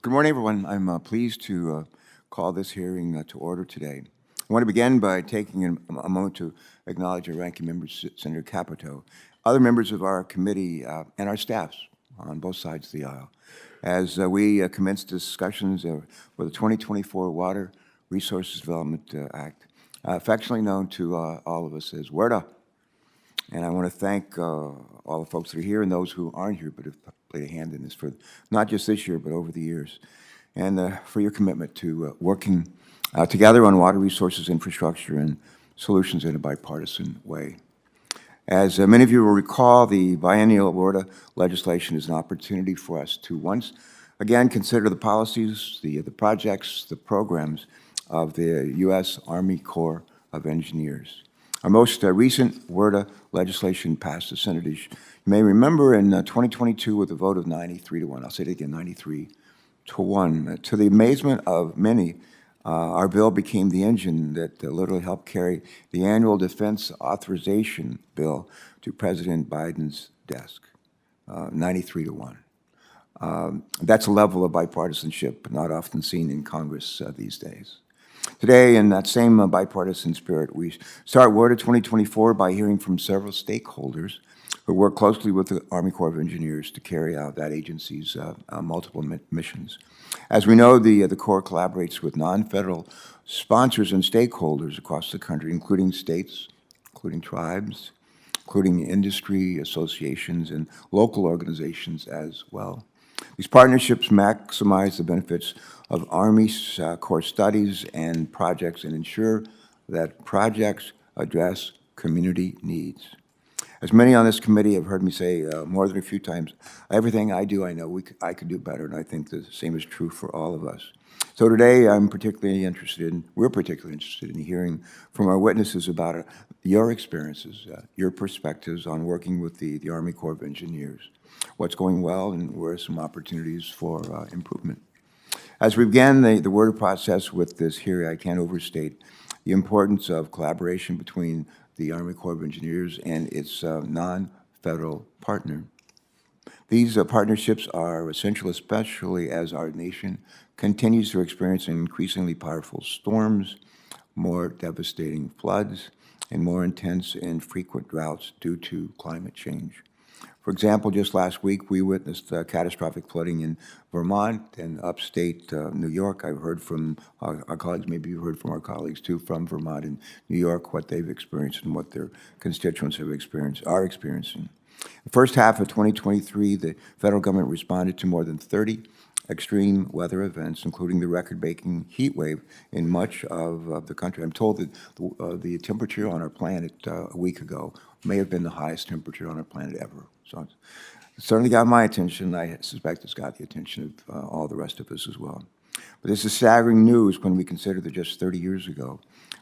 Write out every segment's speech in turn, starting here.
Good morning, everyone. I'm pleased to call this hearing to order today. I want to begin by taking a moment to acknowledge our ranking member, Senator Capito, other members of our committee, and our staffs on both sides of the aisle, as we commence discussions for the 2024 Water Resources Development Act, affectionately known to all of us as WRDA. And I want to thank all the folks that are here and those who aren't here but have played a hand in this for not just this year but over the years, and for your commitment to working together on water resources infrastructure and solutions in a bipartisan way. As many of you will recall, the biennial WRDA legislation is an opportunity for us to once again consider the policies, the projects, the programs of the U.S. Army Corps of Engineers. Our most recent WRDA legislation passed the Senate. You may remember in 2022 with a vote of 93-1. I'll say it again, 93-1. To the amazement of many, our bill became the engine that literally helped carry the annual defense authorization bill to President Biden's desk, 93-1. That's a level of bipartisanship not often seen in Congress these days. Today, in that same bipartisan spirit, we start WRDA 2024 by hearing from several stakeholders who work closely with the Army Corps of Engineers to carry out that agency's multiple missions. As we know, the Corps collaborates with non-federal sponsors and stakeholders across the country, including states, including tribes, including industry associations and local organizations as well. These partnerships maximize the benefits of Army Corps studies and projects and ensure that projects address community needs. As many on this committee have heard me say more than a few times, everything I do, I know I could do better, and I think the same is true for all of us. So today, we're particularly interested in hearing from our witnesses about your experiences, your perspectives on working with the Army Corps of Engineers, what's going well, and where are some opportunities for improvement. As we began the WRDA process with this hearing, I can't overstate the importance of collaboration between the Army Corps of Engineers and its non-federal partner. These partnerships are essential, especially as our nation continues to experience increasingly powerful storms, more devastating floods, and more intense and frequent droughts due to climate change. For example, just last week, we witnessed catastrophic flooding in Vermont and upstate New York. I've heard from our colleagues, maybe you've heard from our colleagues too, from Vermont and New York, what they've experienced and what their constituents are experiencing. The first half of 2023, the federal government responded to more than 30 extreme weather events, including the record-breaking heat wave in much of the country. I'm told that the temperature on our planet a week ago may have been the highest temperature on our planet ever. So it certainly got my attention. I suspect it's got the attention of all the rest of us as well. But this is staggering news when we consider that just 30 years ago,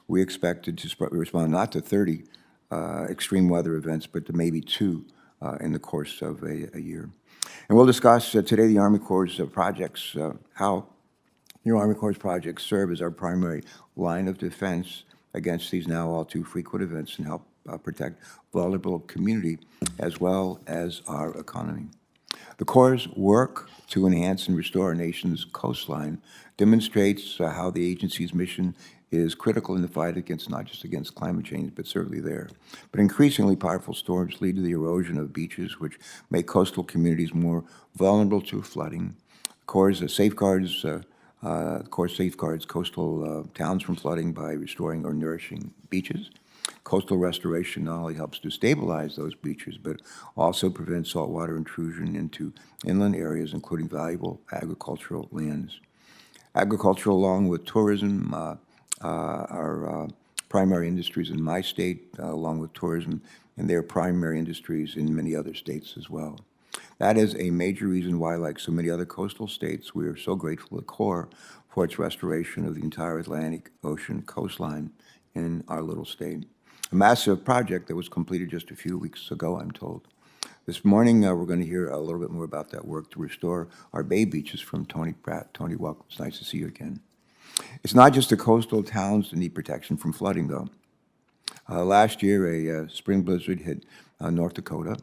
we expected to respond not to 30 extreme weather events, but to maybe 2 in the course of a year. And we'll discuss today the Army Corps' projects, how your Army Corps' projects serve as our primary line of defense against these now all too frequent events and help protect vulnerable community as well as our economy. The Corps' work to enhance and restore our nation's coastline demonstrates how the agency's mission is critical in the fight against, not just against climate change, but certainly there. But increasingly powerful storms lead to the erosion of beaches, which make coastal communities more vulnerable to flooding. The Corps safeguards coastal towns from flooding by restoring or nourishing beaches. Coastal restoration not only helps to stabilize those beaches, but also prevents saltwater intrusion into inland areas, including valuable agricultural lands. Agriculture, along with tourism, are primary industries in my state, along with tourism, and they're primary industries in many other states as well. That is a major reason why, like so many other coastal states, we are so grateful to the Corps for its restoration of the entire Atlantic Ocean coastline in our little state. A massive project that was completed just a few weeks ago, I'm told. This morning, we're going to hear a little bit more about that work to restore our bay beaches from Tony Pratt. Tony, welcome. It's nice to see you again. It's not just the coastal towns that need protection from flooding, though. Last year, a spring blizzard hit North Dakota,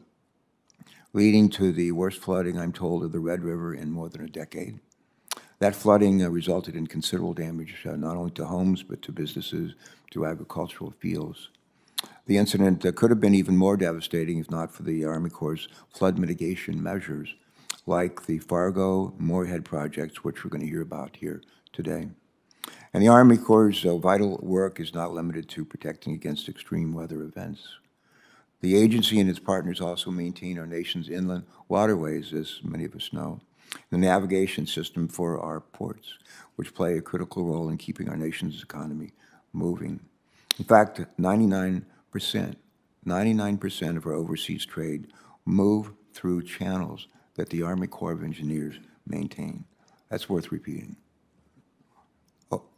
leading to the worst flooding, I'm told, of the Red River in more than a decade. That flooding resulted in considerable damage, not only to homes, but to businesses, to agricultural fields. The incident could have been even more devastating if not for the Army Corps' flood mitigation measures, like the Fargo, Moorhead projects, which we're going to hear about here today. And the Army Corps' vital work is not limited to protecting against extreme weather events. The agency and its partners also maintain our nation's inland waterways, as many of us know, the navigation system for our ports, which play a critical role in keeping our nation's economy moving. In fact, 99% of our overseas trade move through channels that the Army Corps of Engineers maintain. That's worth repeating.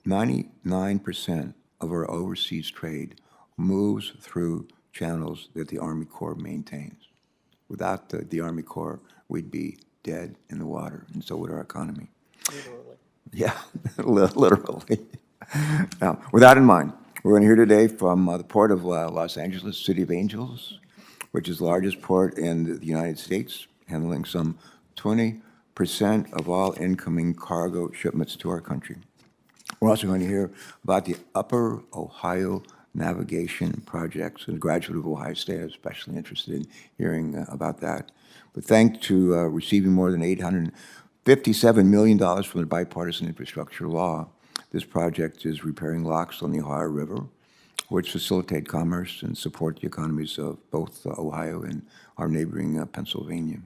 99% of our overseas trade moves through channels that the Army Corps maintains. Without the Army Corps, we'd be dead in the water, and so would our economy. Literally. Yeah, literally. Now, with that in mind, we're going to hear today from the Port of Los Angeles, City of Angels, which is the largest port in the United States, handling some 20% of all incoming cargo shipments to our country. We're also going to hear about the Upper Ohio Navigation Projects, and a graduate of Ohio State is especially interested in hearing about that. But thanks to receiving more than $857 million from the bipartisan infrastructure law, this project is repairing locks on the Ohio River, which facilitate commerce and support the economies of both Ohio and our neighboring Pennsylvania.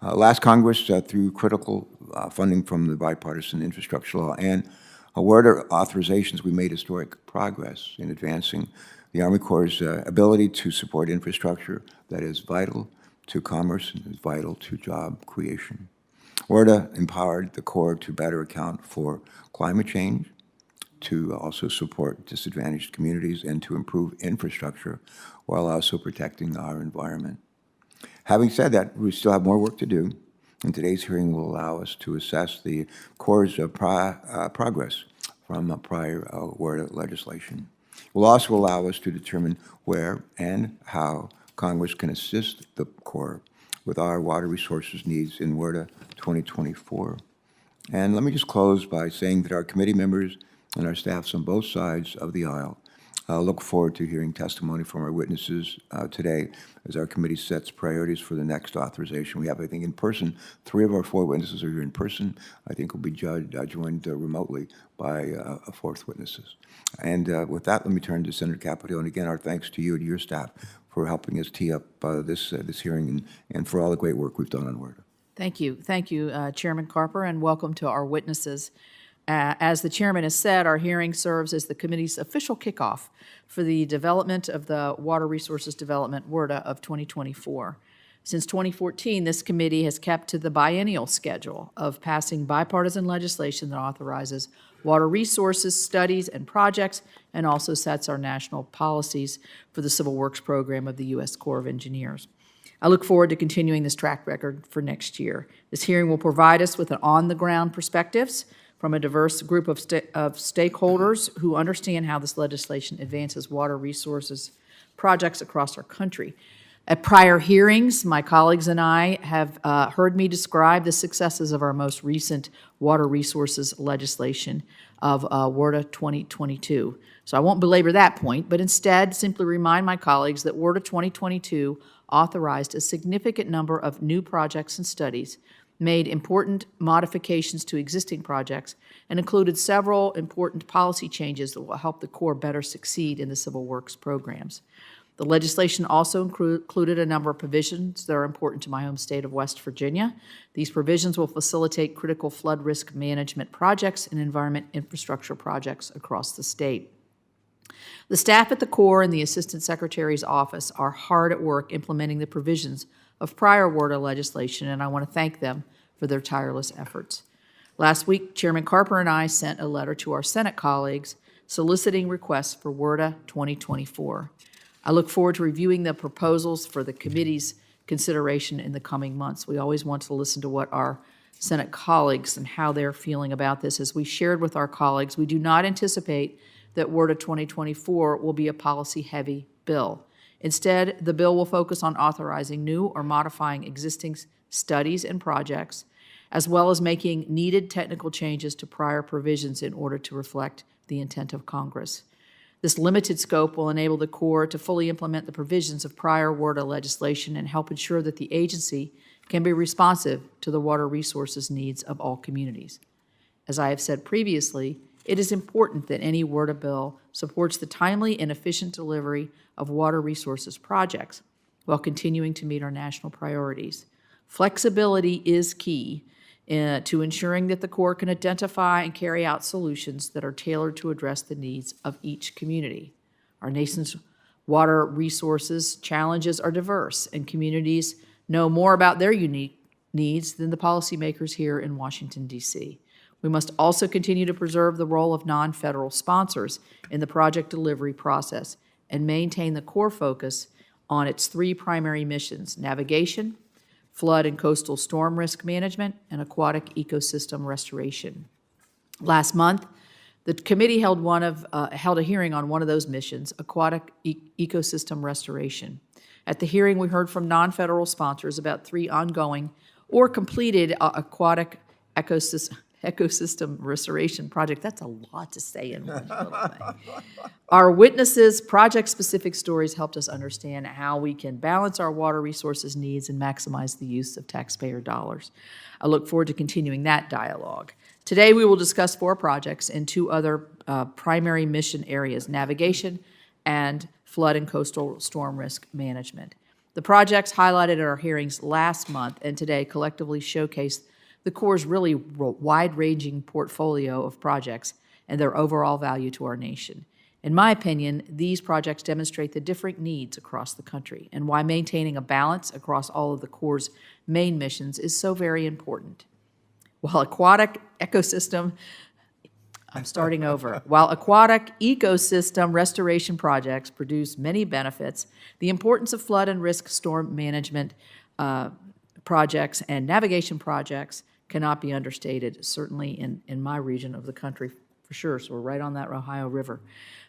Last Congress, through critical funding from the bipartisan infrastructure law and WRDA authorizations, we made historic progress in advancing the Army Corps' ability to support infrastructure that is vital to commerce and is vital to job creation. WRDA empowered the Corps to better account for climate change, to also support disadvantaged communities, and to improve infrastructure while also protecting our environment. Having said that, we still have more work to do, and today's hearing will allow us to assess the Corps' progress from prior WRDA legislation. It will also allow us to determine where and how Congress can assist the Corps with our water resources needs in WRDA 2024. And let me just close by saying that our committee members and our staffs on both sides of the aisle look forward to hearing testimony from our witnesses today as our committee sets priorities for the next authorization. We have, I think, in person, 3 of our 4 witnesses are here in person. I think will be joined remotely by 4th witnesses. And with that, let me turn to Senator Capito. And again, our thanks to you and your staff for helping us tee up this hearing and for all the great work we've done on WRDA. Thank you. Thank you, Chairman Carper, and welcome to our witnesses. As the chairman has said, our hearing serves as the committee's official kickoff for the development of the Water Resources Development WRDA of 2024. Since 2014, this committee has kept to the biennial schedule of passing bipartisan legislation that authorizes water resources, studies, and projects, and also sets our national policies for the Civil Works program of the U.S. Corps of Engineers. I look forward to continuing this track record for next year. This hearing will provide us with an on-the-ground perspectives from a diverse group of stakeholders who understand how this legislation advances water resources projects across our country. At prior hearings, my colleagues and I have heard me describe the successes of our most recent water resources legislation of WRDA 2022. So I won't belabor that point, but instead simply remind my colleagues that WRDA 2022 authorized a significant number of new projects and studies, made important modifications to existing projects, and included several important policy changes that will help the Corps better succeed in the Civil Works programs. The legislation also included a number of provisions that are important to my home state of West Virginia. These provisions will facilitate critical flood risk management projects and environment infrastructure projects across the state. The staff at the Corps and the Assistant Secretary's office are hard at work implementing the provisions of prior WRDA legislation, and I want to thank them for their tireless efforts. Last week, Chairman Carper and I sent a letter to our Senate colleagues soliciting requests for WRDA 2024. I look forward to reviewing the proposals for the committee's consideration in the coming months. We always want to listen to what our Senate colleagues and how they're feeling about this. As we shared with our colleagues, we do not anticipate that WRDA 2024 will be a policy-heavy bill. Instead, the bill will focus on authorizing new or modifying existing studies and projects, as well as making needed technical changes to prior provisions in order to reflect the intent of Congress. This limited scope will enable the Corps to fully implement the provisions of prior WRDA legislation and help ensure that the agency can be responsive to the water resources needs of all communities. As I have said previously, it is important that any WRDA bill supports the timely and efficient delivery of water resources projects while continuing to meet our national priorities. Flexibility is key to ensuring that the Corps can identify and carry out solutions that are tailored to address the needs of each community. Our nation's water resources challenges are diverse, and communities know more about their unique needs than the policymakers here in Washington, D.C. We must also continue to preserve the role of non-federal sponsors in the project delivery process and maintain the core focus on its three primary missions: navigation, flood and coastal storm risk management, and aquatic ecosystem restoration. Last month, the committee held a hearing on one of those missions, aquatic ecosystem restoration. At the hearing, we heard from non-federal sponsors about 3 ongoing or completed aquatic ecosystem restoration project. That's a lot to say in one little thing. Our witnesses' project-specific stories helped us understand how we can balance our water resources needs and maximize the use of taxpayer dollars. I look forward to continuing that dialogue. Today, we will discuss 4 projects in 2 other primary mission areas: navigation and flood and coastal storm risk management. The projects highlighted at our hearings last month and today collectively showcase the Corps' really wide-ranging portfolio of projects and their overall value to our nation. In my opinion, these projects demonstrate the different needs across the country and why maintaining a balance across all of the Corps' main missions is so very important. While aquatic ecosystem restoration projects produce many benefits, the importance of flood and risk storm management projects and navigation projects cannot be understated, certainly in my region of the country for sure, so we're right on that Ohio River.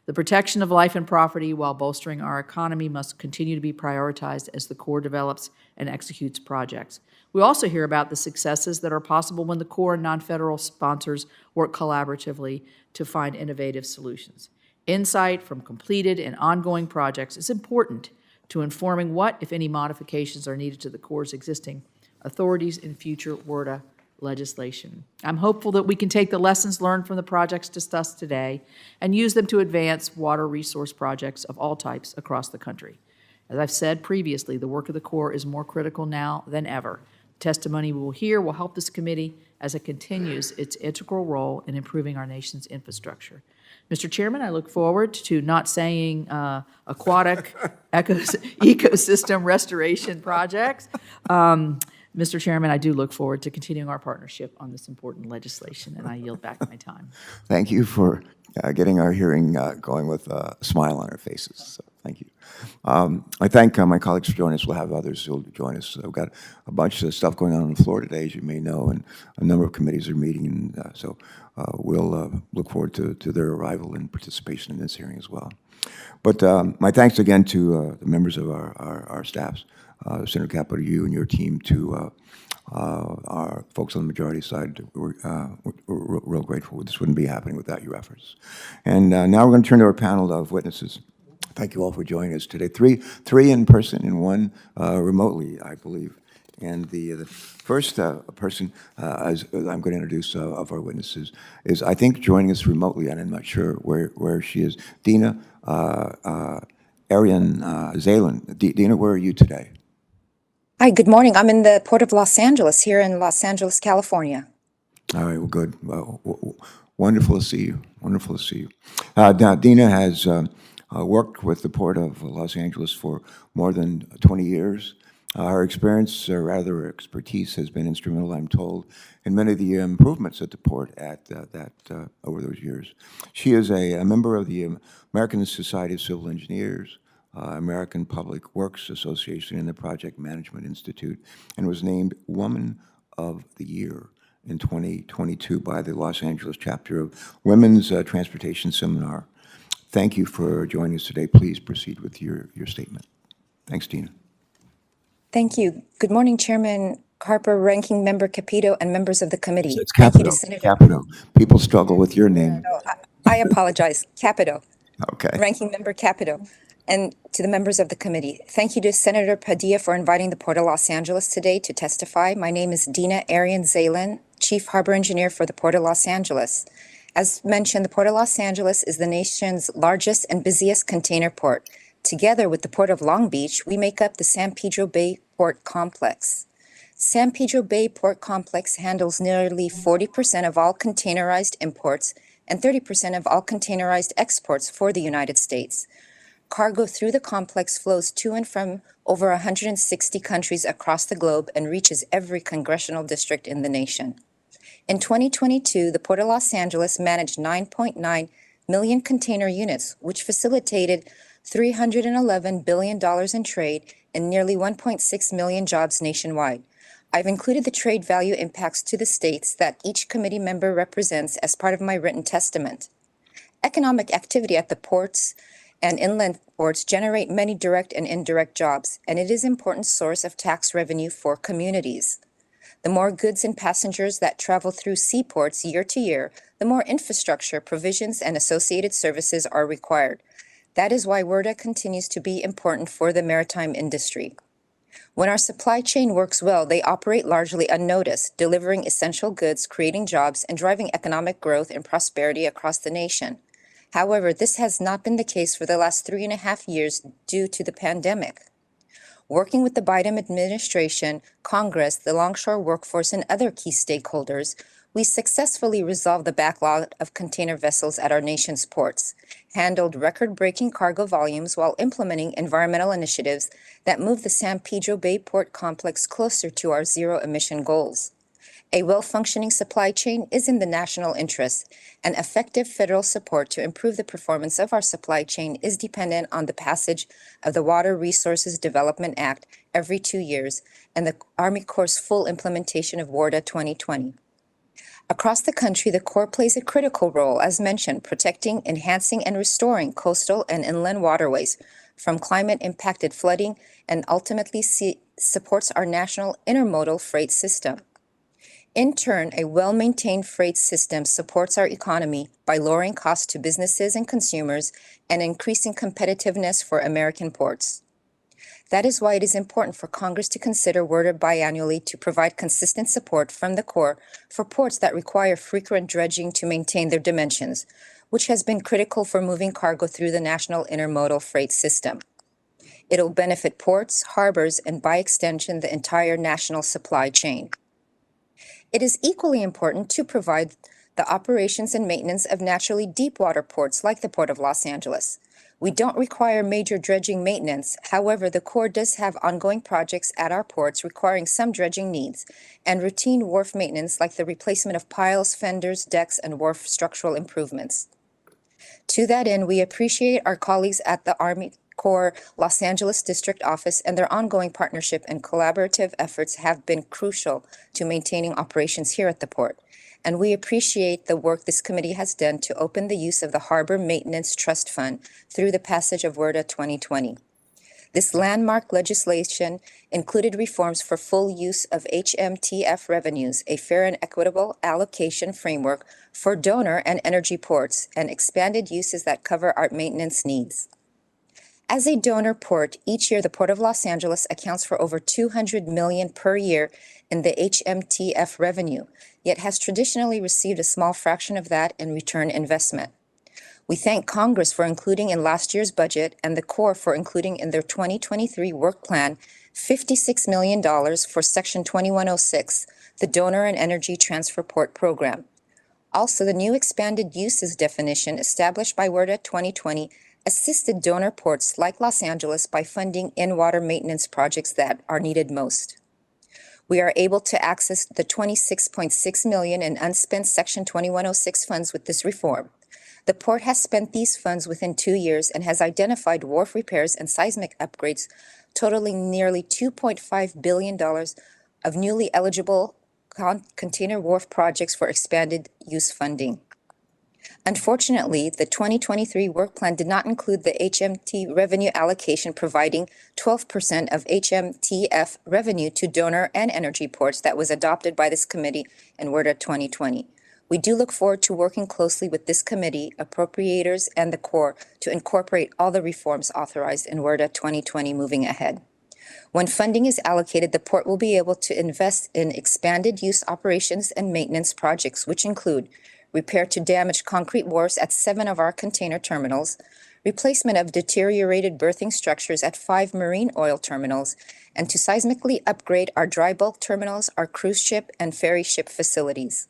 The protection of life and property while bolstering our economy must continue to be prioritized as the Corps develops and executes projects. We also hear about the successes that are possible when the Corps and non-federal sponsors work collaboratively to find innovative solutions. Insight from completed and ongoing projects is important to informing what, if any, modifications are needed to the Corps' existing authorities in future WRDA legislation. I'm hopeful that we can take the lessons learned from the projects discussed today and use them to advance water resource projects of all types across the country. As I've said previously, the work of the Corps is more critical now than ever. The testimony we will hear will help this committee as it continues its integral role in improving our nation's infrastructure. Mr. Chairman, I look forward to not saying aquatic ecosystem restoration projects. Mr. Chairman, I do look forward to continuing our partnership on this important legislation, and I yield back my time. Thank you for getting our hearing going with a smile on our faces. So thank you. I thank my colleagues for joining us. We'll have others who will join us. We've got a bunch of stuff going on the floor today, as you may know, and a number of committees are meeting, and so we'll look forward to their arrival and participation in this hearing as well. But my thanks again to the members of our staffs, Senator Capito, you and your team, to our folks on the majority side. We're real grateful. This wouldn't be happening without your efforts. And now we're going to turn to our panel of witnesses. Thank you all for joining us today. Three in person and 1 remotely, I believe. And the first person as I'm going to introduce of our witnesses is, I think, joining us remotely, and I'm not sure where she is, Dina Arian Zalen. Dina, where are you today? Hi, good morning. I'm in the Port of Los Angeles, here in Los Angeles, California. All right, well, good. Well, wonderful to see you. Wonderful to see you. Now, Dina has worked with the Port of Los Angeles for more than 20 years. Her experience, or rather her expertise, has been instrumental, I'm told, in many of the improvements at the port over those years. She is a member of the American Society of Civil Engineers, American Public Works Association, and the Project Management Institute, and was named Woman of the Year in 2022 by the Los Angeles chapter of Women's Transportation Seminar. Thank you for joining us today. Please proceed with your statement. Thanks, Dina. Thank you. Good morning, Chairman Carper, Ranking Member Capito, and members of the committee. It's Thank you to Capito. Senator. Capito. People struggle with your name. No, I apologize. Capito. Okay. Ranking Member Capito, and to the members of the committee. Thank you to Senator Padilla for inviting the Port of Los Angeles today to testify. My name is Dina Arian Zalen, Chief Harbor Engineer for the Port of Los Angeles. As mentioned, the Port of Los Angeles is the nation's largest and busiest container port. Together with the Port of Long Beach, we make up the San Pedro Bay Port Complex. San Pedro Bay Port Complex handles nearly 40% of all containerized imports and 30% of all containerized exports for the United States. Cargo through the complex flows to and from over 160 countries across the globe and reaches every congressional district in the nation. In 2022, the Port of Los Angeles managed 9.9 million container units, which facilitated $311 billion in trade and nearly 1.6 million jobs nationwide. I've included the trade value impacts to the states that each committee member represents as part of my written testament. Economic activity at the ports and inland ports generate many direct and indirect jobs, and it is an important source of tax revenue for communities. The more goods and passengers that travel through seaports year to year, the more infrastructure, provisions, and associated services are required. That is why WRDA continues to be important for the maritime industry. When our supply chain works well, they operate largely unnoticed, delivering essential goods, creating jobs, and driving economic growth and prosperity across the nation. However, this has not been the case for the last 3.5 years due to the pandemic. Working with the Biden administration, Congress, the longshore workforce, and other key stakeholders, we successfully resolved the backlog of container vessels at our nation's ports, handled record-breaking cargo volumes while implementing environmental initiatives that move the San Pedro Bay Port Complex closer to our zero-emission goals. A well-functioning supply chain is in the national interest, and effective federal support to improve the performance of our supply chain is dependent on the passage of the Water Resources Development Act every 2 years and the Army Corps' full implementation of WRDA 2020. Across the country, the Corps plays a critical role, as mentioned, protecting, enhancing, and restoring coastal and inland waterways from climate-impacted flooding and ultimately supports our national intermodal freight system. In turn, a well-maintained freight system supports our economy by lowering costs to businesses and consumers and increasing competitiveness for American ports. That is why it is important for Congress to consider WRDA biannually to provide consistent support from the Corps for ports that require frequent dredging to maintain their dimensions, which has been critical for moving cargo through the national intermodal freight system. It'll benefit ports, harbors, and by extension, the entire national supply chain. It is equally important to provide the operations and maintenance of naturally deep water ports like the Port of Los Angeles. We don't require major dredging maintenance. However, the Corps does have ongoing projects at our ports requiring some dredging needs and routine wharf maintenance like the replacement of piles, fenders, decks, and wharf structural improvements. To that end, we appreciate our colleagues at the Army Corps Los Angeles District Office, and their ongoing partnership and collaborative efforts have been crucial to maintaining operations here at the port. And we appreciate the work this committee has done to open the use of the Harbor Maintenance Trust Fund through the passage of WRDA 2020. This landmark legislation included reforms for full use of HMTF revenues, a fair and equitable allocation framework for donor and energy ports, and expanded uses that cover our maintenance needs. As a donor port, each year the Port of Los Angeles accounts for over $200 million per year in the HMTF revenue, yet has traditionally received a small fraction of that in return investment. We thank Congress for including in last year's budget and the Corps for including in their 2023 work plan $56 million for Section 2106, the Donor and Energy Transfer Port Program. Also, the new expanded uses definition established by WRDA 2020 assisted donor ports like Los Angeles by funding in-water maintenance projects that are needed most. We are able to access the $26.6 million in unspent Section 2106 funds with this reform. The port has spent these funds within 2 years and has identified wharf repairs and seismic upgrades totaling nearly $2.5 billion of newly eligible container wharf projects for expanded use funding. Unfortunately, the 2023 work plan did not include the HMT revenue allocation providing 12% of HMTF revenue to donor and energy ports that was adopted by this committee in WRDA 2020. We do look forward to working closely with this committee, appropriators, and the Corps to incorporate all the reforms authorized in WRDA 2020 moving ahead. When funding is allocated, the port will be able to invest in expanded use operations and maintenance projects, which include repair to damaged concrete wharves at 7 of our container terminals, replacement of deteriorated berthing structures at 5 marine oil terminals, and to seismically upgrade our dry bulk terminals, our cruise ship, and ferry ship facilities.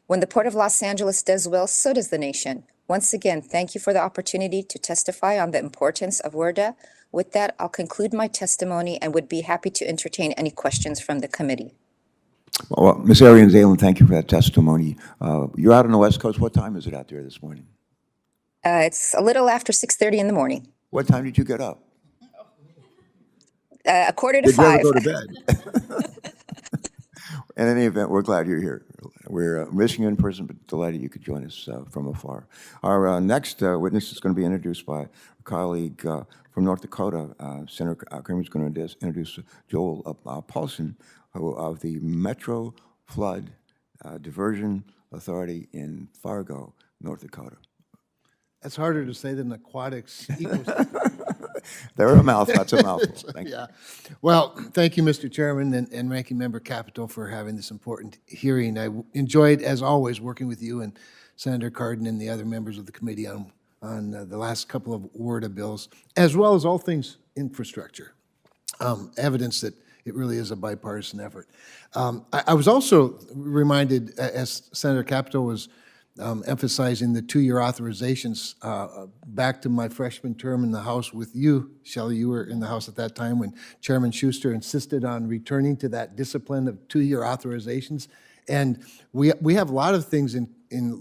When the Port of Los Angeles does well, so does the nation. Once again, thank you for the opportunity to testify on the importance of WRDA. With that, I'll conclude my testimony and would be happy to entertain any questions from the committee. Well, Ms. Arian-Zalen, thank you for that testimony. You're out on the West Coast. What time is it out there this morning? It's a little after 6:30 in the morning, What time did you get up? a quarter to Did you ever 5. go to bed? In any event, we're glad you're here. We're missing you in person, but delighted you could join us from afar. Our next witness is going to be introduced by a colleague from North Dakota. Senator Kramer is going to introduce Joel Paulson, of the Metro Flood Diversion Authority in Fargo, North Dakota. That's harder to say than aquatics ecosystem. They're a mouthful. That's a mouthful. Thank you. Yeah. Well, thank you, Mr. Chairman and Ranking Member Capito, for having this important hearing. I enjoyed, as always, working with you and Senator Cardin and the other members of the committee on the last couple of WRDA bills, as well as all things infrastructure. Evidence that it really is a bipartisan effort. I was also reminded, as Senator Capito was emphasizing the 2-year authorizations, back to my freshman term in the House with you, Shelley. You were in the House at that time when Chairman Schuster insisted on returning to that discipline of 2-year authorizations. And we have a lot of things in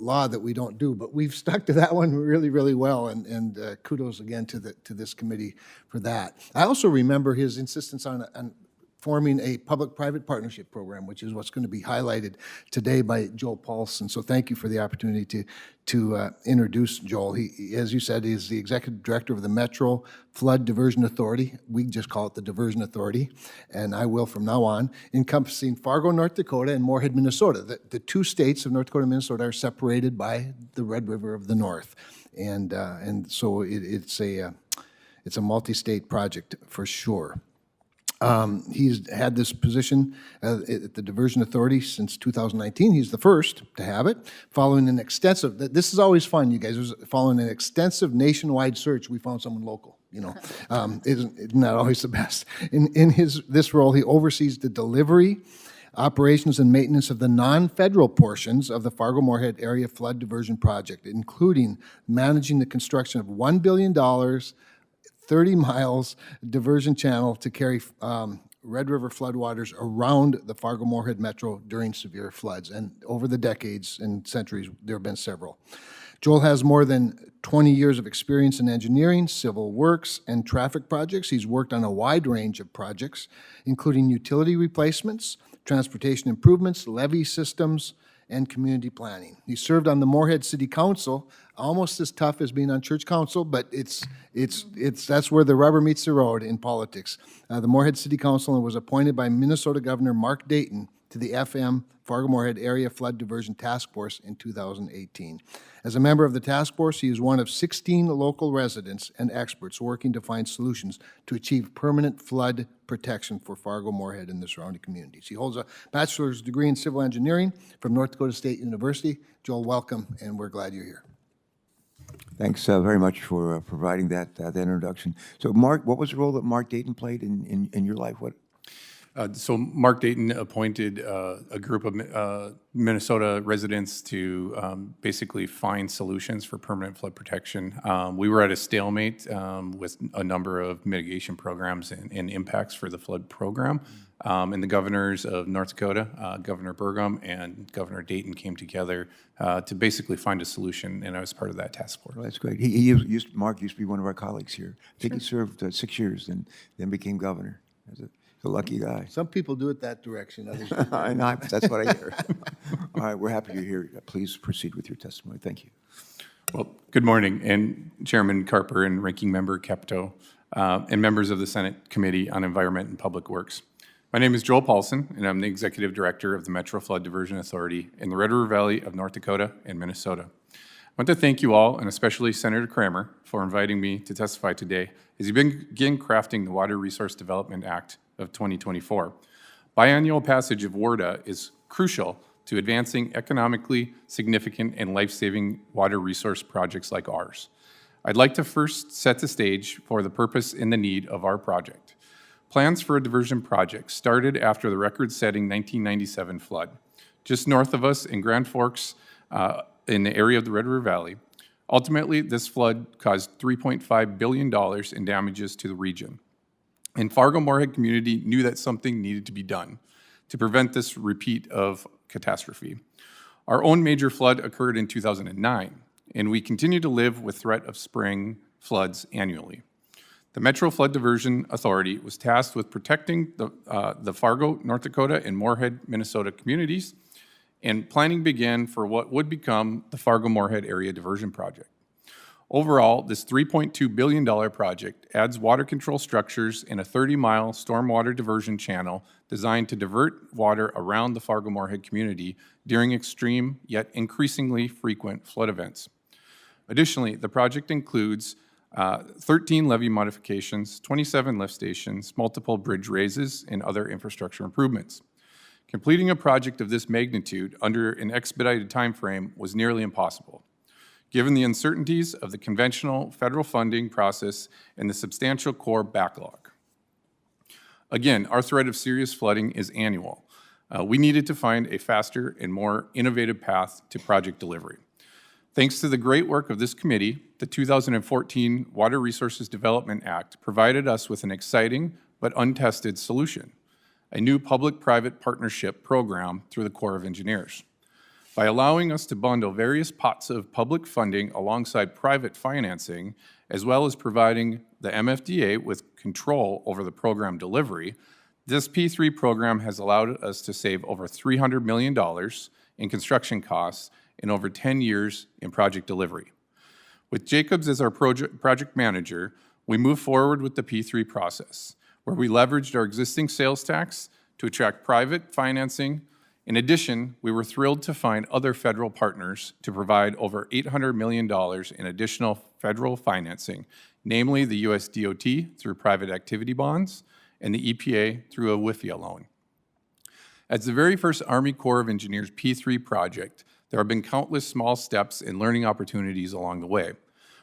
law that we don't do, but we've stuck to that one really, really well. And kudos again to this committee for that. I also remember his insistence on forming a public-private partnership program, which is what's going to be highlighted today by Joel Paulson. So thank you for the opportunity to introduce Joel. He, as you said, is the executive director of the Metro Flood Diversion Authority. We just call it the Diversion Authority, and I will from now on, encompassing Fargo, North Dakota, and Moorhead, Minnesota. The 2 states of North Dakota and Minnesota are separated by the Red River of the North, and so it's a multi-state project for sure. He's had this position at the Diversion Authority since 2019. He's the first to have it, following an extensive, this is always fun, you guys, following an extensive nationwide search, we found someone local, you know. Isn't that always the best? In this role, he oversees the delivery, operations, and maintenance of the non-federal portions of the Fargo-Moorhead Area Flood Diversion Project, including managing the construction of $1 billion 30 miles diversion channel to carry Red River floodwaters around the Fargo-Moorhead Metro during severe floods. And over the decades and centuries, there have been several. Joel has more than 20 years of experience in engineering, civil works, and traffic projects. He's worked on a wide range of projects, including utility replacements, transportation improvements, levee systems, and community planning. He served on the Moorhead City Council, almost as tough as being on church council, but that's where the rubber meets the road in politics. The Moorhead City Council was appointed by Minnesota Governor Mark Dayton to the FM Fargo-Moorhead Area Flood Diversion Task Force in 2018. As a member of the task force, he is one of 16 local residents and experts working to find solutions to achieve permanent flood protection for Fargo-Moorhead and the surrounding communities. He holds a bachelor's degree in civil engineering from North Dakota State University. Joel, welcome, and we're glad you're here. Thanks very much for providing that introduction. So, Mark, what was the role that Mark Dayton played in your life? So Mark Dayton appointed a group of Minnesota residents to basically find solutions for permanent flood protection. We were at a stalemate with a number of mitigation programs and impacts for the flood program. And the governors of North Dakota, Governor Burgum and Governor Dayton came together to basically find a solution, and I was part of that task force. Well, that's great. Mark used to be one of our colleagues here. I think he served 6 years and then became governor. He's a lucky guy. Some people do it that direction, others I know, that's what I hear. right, we're happy you're here. Please proceed with your testimony. Thank you. Well, good morning, and Chairman Carper and Ranking Member Capito, and members of the Senate Committee on Environment and Public Works. My name is Joel Paulson, and I'm the Executive Director of the Metro Flood Diversion Authority in the Red River Valley of North Dakota and Minnesota. I want to thank you all, and especially Senator Kramer, for inviting me to testify today as you begin crafting the Water Resource Development Act of 2024. Biannual passage of WRDA is crucial to advancing economically significant and life-saving water resource projects like ours. I'd like to first set the stage for the purpose and the need of our project. Plans for a diversion project started after the record-setting 1997 flood. Just north of us in Grand Forks, in the area of the Red River Valley. Ultimately, this flood caused $3.5 billion in damages to the region. And Fargo-Moorhead community knew that something needed to be done to prevent this repeat of catastrophe. Our own major flood occurred in 2009, and we continue to live with threat of spring floods annually. The Metro Flood Diversion Authority was tasked with protecting the Fargo, North Dakota, and Moorhead, Minnesota communities, and planning began for what would become the Fargo-Moorhead Area Diversion Project. Overall, this $3.2 billion project adds water control structures in a 30-mile stormwater diversion channel designed to divert water around the Fargo-Moorhead community during extreme yet increasingly frequent flood events. Additionally, the project includes 13 levee modifications, 27 lift stations, multiple bridge raises, and other infrastructure improvements. Completing a project of this magnitude under an expedited timeframe was nearly impossible, given the uncertainties of the conventional federal funding process and the substantial core backlog. Again, our threat of serious flooding is annual. We needed to find a faster and more innovative path to project delivery. Thanks to the great work of this committee, the 2014 Water Resources Development Act provided us with an exciting but untested solution: a new public-private partnership program through the Corps of Engineers. By allowing us to bundle various pots of public funding alongside private financing, as well as providing the MFDA with control over the program delivery, this P3 program has allowed us to save over $300 million in construction costs and over 10 years in project delivery. With Jacobs as our project manager, we move forward with the P3 process, where we leveraged our existing sales tax to attract private financing. In addition, we were thrilled to find other federal partners to provide over $800 million in additional federal financing, namely the US DOT through private activity bonds and the EPA through a WIFIA loan. As the very first Army Corps of Engineers P3 project, there have been countless small steps and learning opportunities along the way.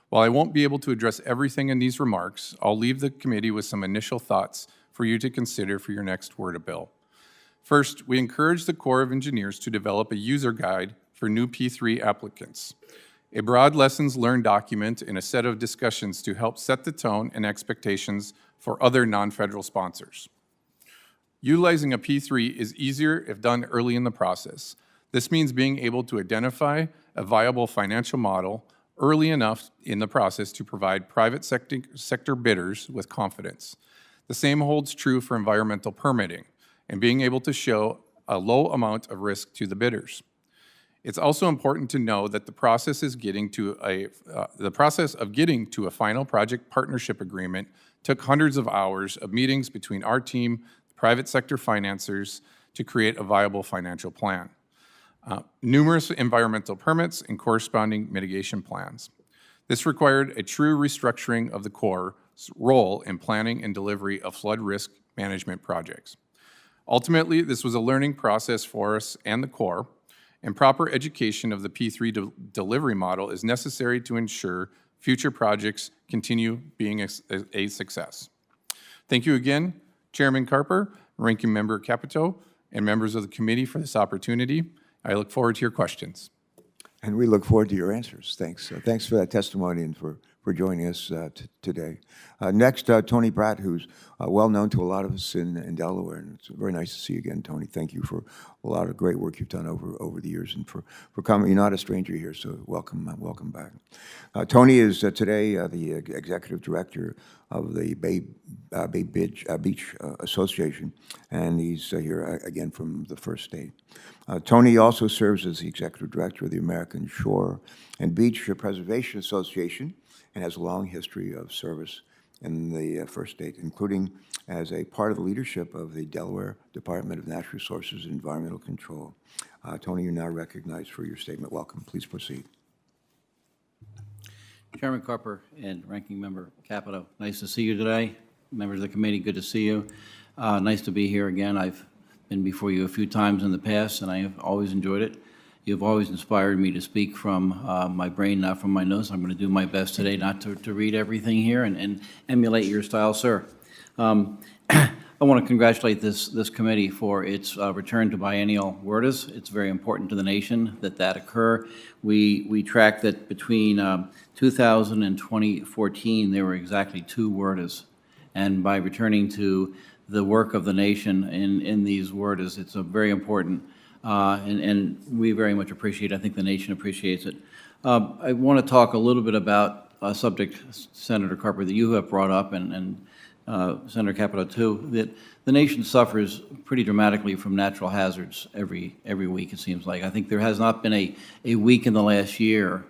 While I won't be able to address everything in these remarks, I'll leave the committee with some initial thoughts for you to consider for your next WRDA bill. First, we encourage the Corps of Engineers to develop a user guide for new P3 applicants, a broad lessons learned document and a set of discussions to help set the tone and expectations for other non-federal sponsors. Utilizing a P3 is easier if done early in the process. This means being able to identify a viable financial model early enough in the process to provide private sector bidders with confidence. The same holds true for environmental permitting and being able to show a low amount of risk to the bidders. It's also important to know that the process of getting to a final project partnership agreement took hundreds of hours of meetings between our team, private sector financiers, to create a viable financial plan. Numerous environmental permits and corresponding mitigation plans. This required a true restructuring of the Corps' role in planning and delivery of flood risk management projects. Ultimately, this was a learning process for us and the Corps, and proper education of the P3 delivery model is necessary to ensure future projects continue being a success. Thank you again, Chairman Carper, Ranking Member Capito, and members of the committee for this opportunity. I look forward to your questions. And we look forward to your answers. Thanks. Thanks for that testimony and for joining us today. Next, Tony Pratt, who's well known to a lot of us in Delaware. And it's very nice to see you again, Tony. Thank you for a lot of great work you've done over the years, and for coming. You're not a stranger here, so welcome back. Tony is today the executive director of the Bay Beach Association, and he's here again from the First State. Tony also serves as the executive director of the American Shore and Beach Preservation Association, and has a long history of service in the First State, including as a part of the leadership of the Delaware Department of Natural Resources and Environmental Control. Tony, you're now recognized for your statement. Welcome. Please proceed. Chairman Carper and Ranking Member Capito, nice to see you today. Members of the committee, good to see you. Nice to be here again. I've been before you a few times in the past, and I have always enjoyed it. You've always inspired me to speak from my brain, not from my nose. I'm going to do my best today not to read everything here and emulate your style, sir. I want to congratulate this committee for its return to biennial WRDAs. It's very important to the nation that occur. We tracked that between 2000 and 2014, there were exactly 2 WRDAs. And by returning to the work of the nation in these WRDAs, it's a very important, and we very much appreciate it. I think the nation appreciates it. I want to talk a little bit about a subject, Senator Carper, that you have brought up, and Senator Capito too, that the nation suffers pretty dramatically from natural hazards every week, it seems like. I think there has not been a week in the last year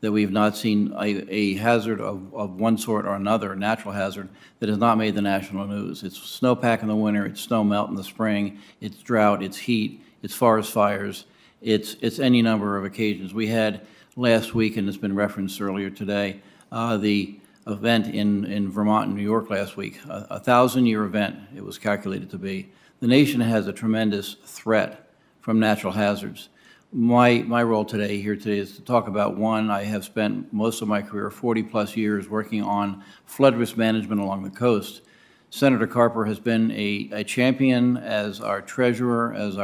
that we've not seen a hazard of one sort or another, a natural hazard, that has not made the national news. It's snowpack in the winter, it's snow melt in the spring, it's drought, it's heat, it's forest fires, it's any number of occasions. We had last week, and it's been referenced earlier today, the event in Vermont and New York last week, a 1,000-year event it was calculated to be. The nation has a tremendous threat from natural hazards. My role here today is to talk about one. I have spent most of my career, 40-plus years, working on flood risk management along the coast. Senator Carper has been a champion as our treasurer, as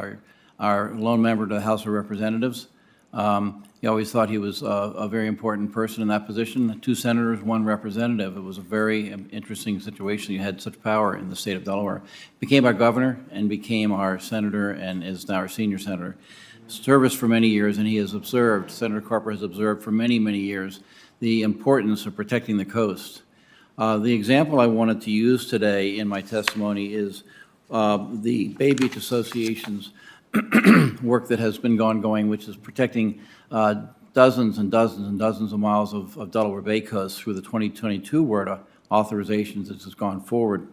our lone member to the House of Representatives. He always thought he was a very important person in that position. 2 senators, 1 representative. It was a very interesting situation. You had such power in the state of Delaware. Became our governor and became our senator and is now our senior senator. Service for many years, and he has observed, Senator Carper has observed for many, many years, the importance of protecting the coast. The example I wanted to use today in my testimony is the Bay Beach Association's work that has been going, which is protecting dozens and dozens and dozens of miles of Delaware Bay coast through the 2022 WRDA authorizations that has gone forward.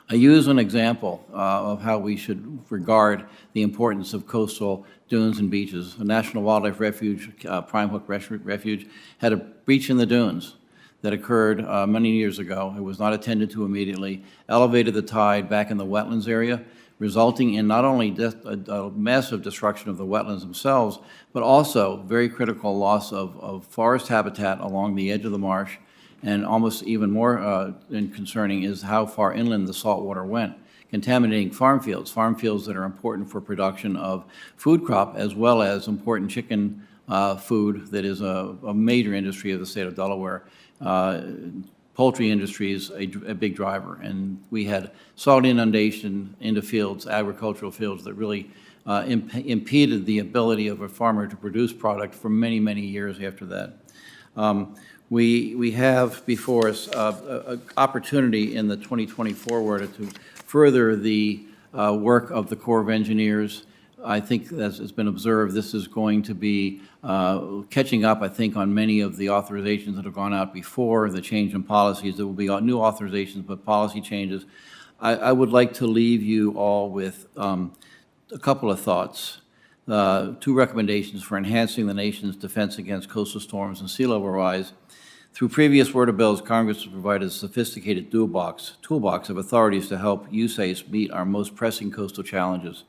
I use an example of how we should regard the importance of coastal dunes and beaches. The National Wildlife Refuge, Prime Hook Refuge, had a breach in the dunes that occurred many years ago. It was not attended to immediately, elevated the tide back in the wetlands area, resulting in not only a massive destruction of the wetlands themselves, but also very critical loss of forest habitat along the edge of the marsh. And almost even more concerning is how far inland the salt water went, contaminating farm fields that are important for production of food crop, as well as important chicken food that is a major industry of the state of Delaware. Poultry industry is a big driver, and we had salt inundation into fields, agricultural fields, that really impeded the ability of a farmer to produce product for many, many years after that. We have before us an opportunity in the 2024 WRDA to further the work of the Corps of Engineers. I think, as has been observed, this is going to be catching up, I think, on many of the authorizations that have gone out before, the change in policies. There will be new authorizations, but policy changes. I would like to leave you all with a couple of thoughts. 2 recommendations for enhancing the nation's defense against coastal storms and sea level rise. Through previous WRDA bills, Congress has provided a sophisticated toolbox of authorities to help USACE meet our most pressing coastal challenges.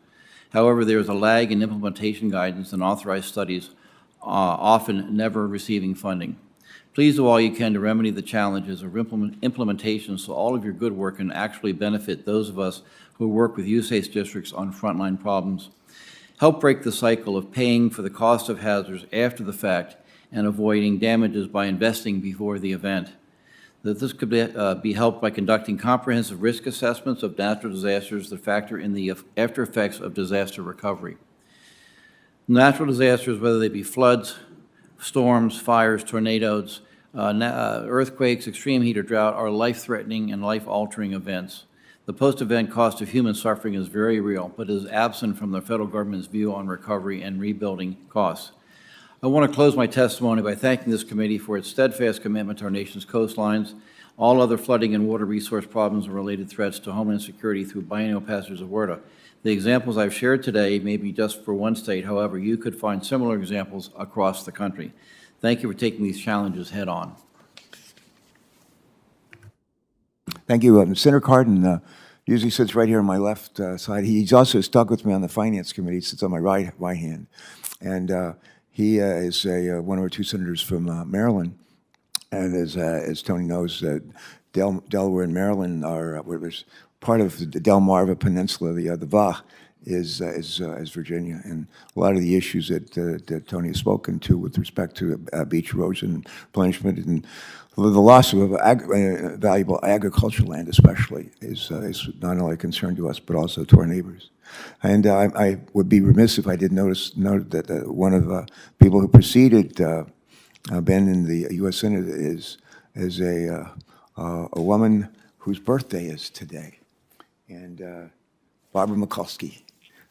However, there is a lag in implementation guidance and authorized studies, often never receiving funding. Please do all you can to remedy the challenges of implementation so all of your good work can actually benefit those of us who work with USACE districts on frontline problems. Help break the cycle of paying for the cost of hazards after the fact and avoiding damages by investing before the event. that this could be helped by conducting comprehensive risk assessments of natural disasters that factor in the after effects of disaster recovery. Natural disasters, whether they be floods, storms, fires, tornadoes, earthquakes, extreme heat or drought, are life-threatening and life-altering events. The post-event cost of human suffering is very real, but is absent from the federal government's view on recovery and rebuilding costs. I want to close my testimony by thanking this committee for its steadfast commitment to our nation's coastlines, all other flooding and water resource problems and related threats to homeland security through biennial passage of WERDA. The examples I've shared today may be just for one state. However, you could find similar examples across the country. Thank you for taking these challenges head on. Thank you. Senator Cardin usually sits right here on my left side. He's also stuck with me on the Finance Committee. He sits on my right hand. And he is one of our two senators from Maryland. And as Tony knows, Delaware and Maryland are there's part of the Delmarva Peninsula, the VA, is Virginia, and a lot of the issues that Tony has spoken to with respect to beach erosion, replenishment, and the loss of valuable agricultural land, especially, is not only a concern to us but also to our neighbors. And I would be remiss if I did note that one of the people who preceded Ben in the U.S. Senate is a woman whose birthday is today, and Barbara McCluskey.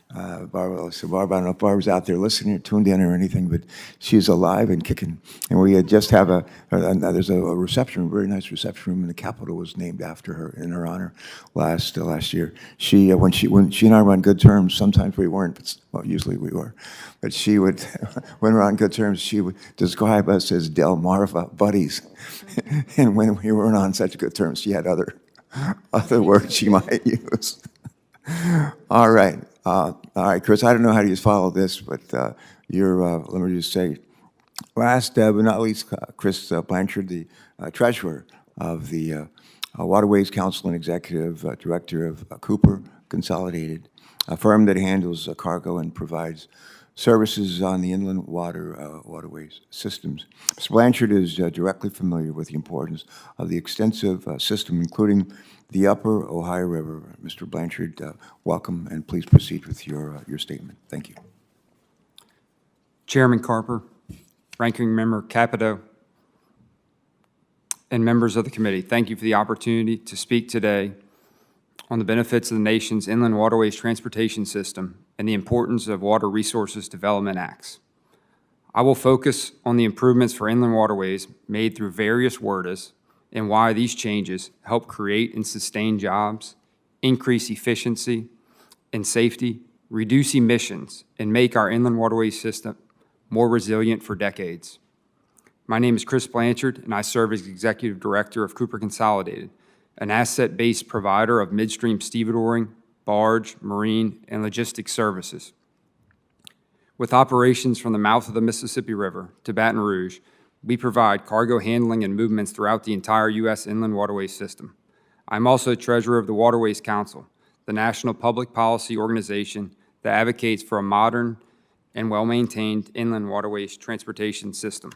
Barbara, I don't know if Barbara's out there listening or tuned in or anything, but she's alive and kicking. And we just have there's a reception, a very nice reception room in the Capitol was named after her, in her honor, last year. She, when she and I were on good terms, sometimes we weren't, but well, usually we were. But she would, when we're on good terms, she would describe us as Delmarva buddies. And when we weren't on such good terms, she had other words she might use. All right. All right, Chris, I don't know how to follow this, but let me just say, last but not least, Chris Blanchard, the treasurer of the Waterways Council and executive director of Cooper Consolidated, a firm that handles cargo and provides services on the inland waterways systems. Mr. Blanchard is directly familiar with the importance of the extensive system, including the Upper Ohio River. Mr. Blanchard, welcome, and please proceed with your statement. Thank you. Chairman Carper, Ranking Member Capito, and members of the committee, thank you for the opportunity to speak today on the benefits of the nation's inland waterways transportation system and the importance of Water Resources Development Acts. I will focus on the improvements for inland waterways made through various WERDAs and why these changes help create and sustain jobs, increase efficiency and safety, reduce emissions, and make our inland waterways system more resilient for decades. My name is Chris Blanchard, and I serve as Executive Director of Cooper Consolidated, an asset-based provider of midstream stevedoring, barge, marine, and logistics services. With operations from the mouth of the Mississippi River to Baton Rouge, we provide cargo handling and movements throughout the entire U.S. inland waterways system. I'm also treasurer of the Waterways Council, the national public policy organization that advocates for a modern and well-maintained inland waterways transportation system.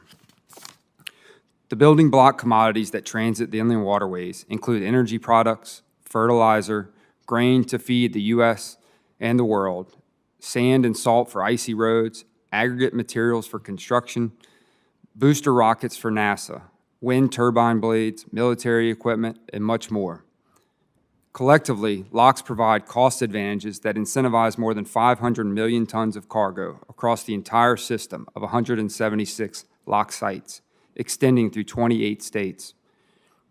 The building block commodities that transit the inland waterways include energy products, fertilizer, grain to feed the U.S. and the world, sand and salt for icy roads, aggregate materials for construction, booster rockets for NASA, wind turbine blades, military equipment, and much more. Collectively, locks provide cost advantages that incentivize more than 500 million tons of cargo across the entire system of 176 lock sites, extending through 28 states.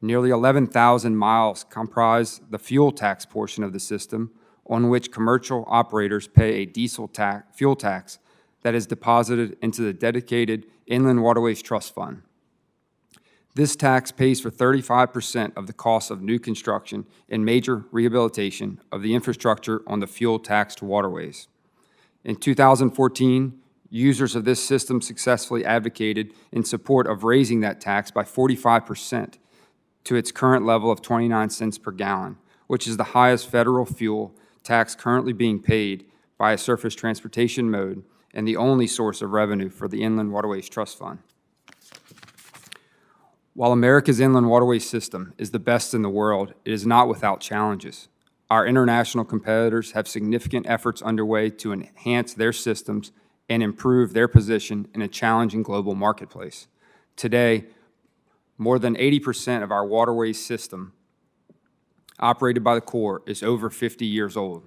Nearly 11,000 miles comprise the fuel tax portion of the system, on which commercial operators pay a diesel fuel tax that is deposited into the dedicated Inland Waterways Trust Fund. This tax pays for 35% of the cost of new construction and major rehabilitation of the infrastructure on the fuel-taxed waterways. In 2014, users of this system successfully advocated in support of raising that tax by 45% to its current level of 29 cents per gallon, which is the highest federal fuel tax currently being paid by a surface transportation mode and the only source of revenue for the Inland Waterways Trust Fund. While America's inland waterway system is the best in the world, it is not without challenges. Our international competitors have significant efforts underway to enhance their systems and improve their position in a challenging global marketplace. Today, more than 80% of our waterways system operated by the Corps is over 50 years old.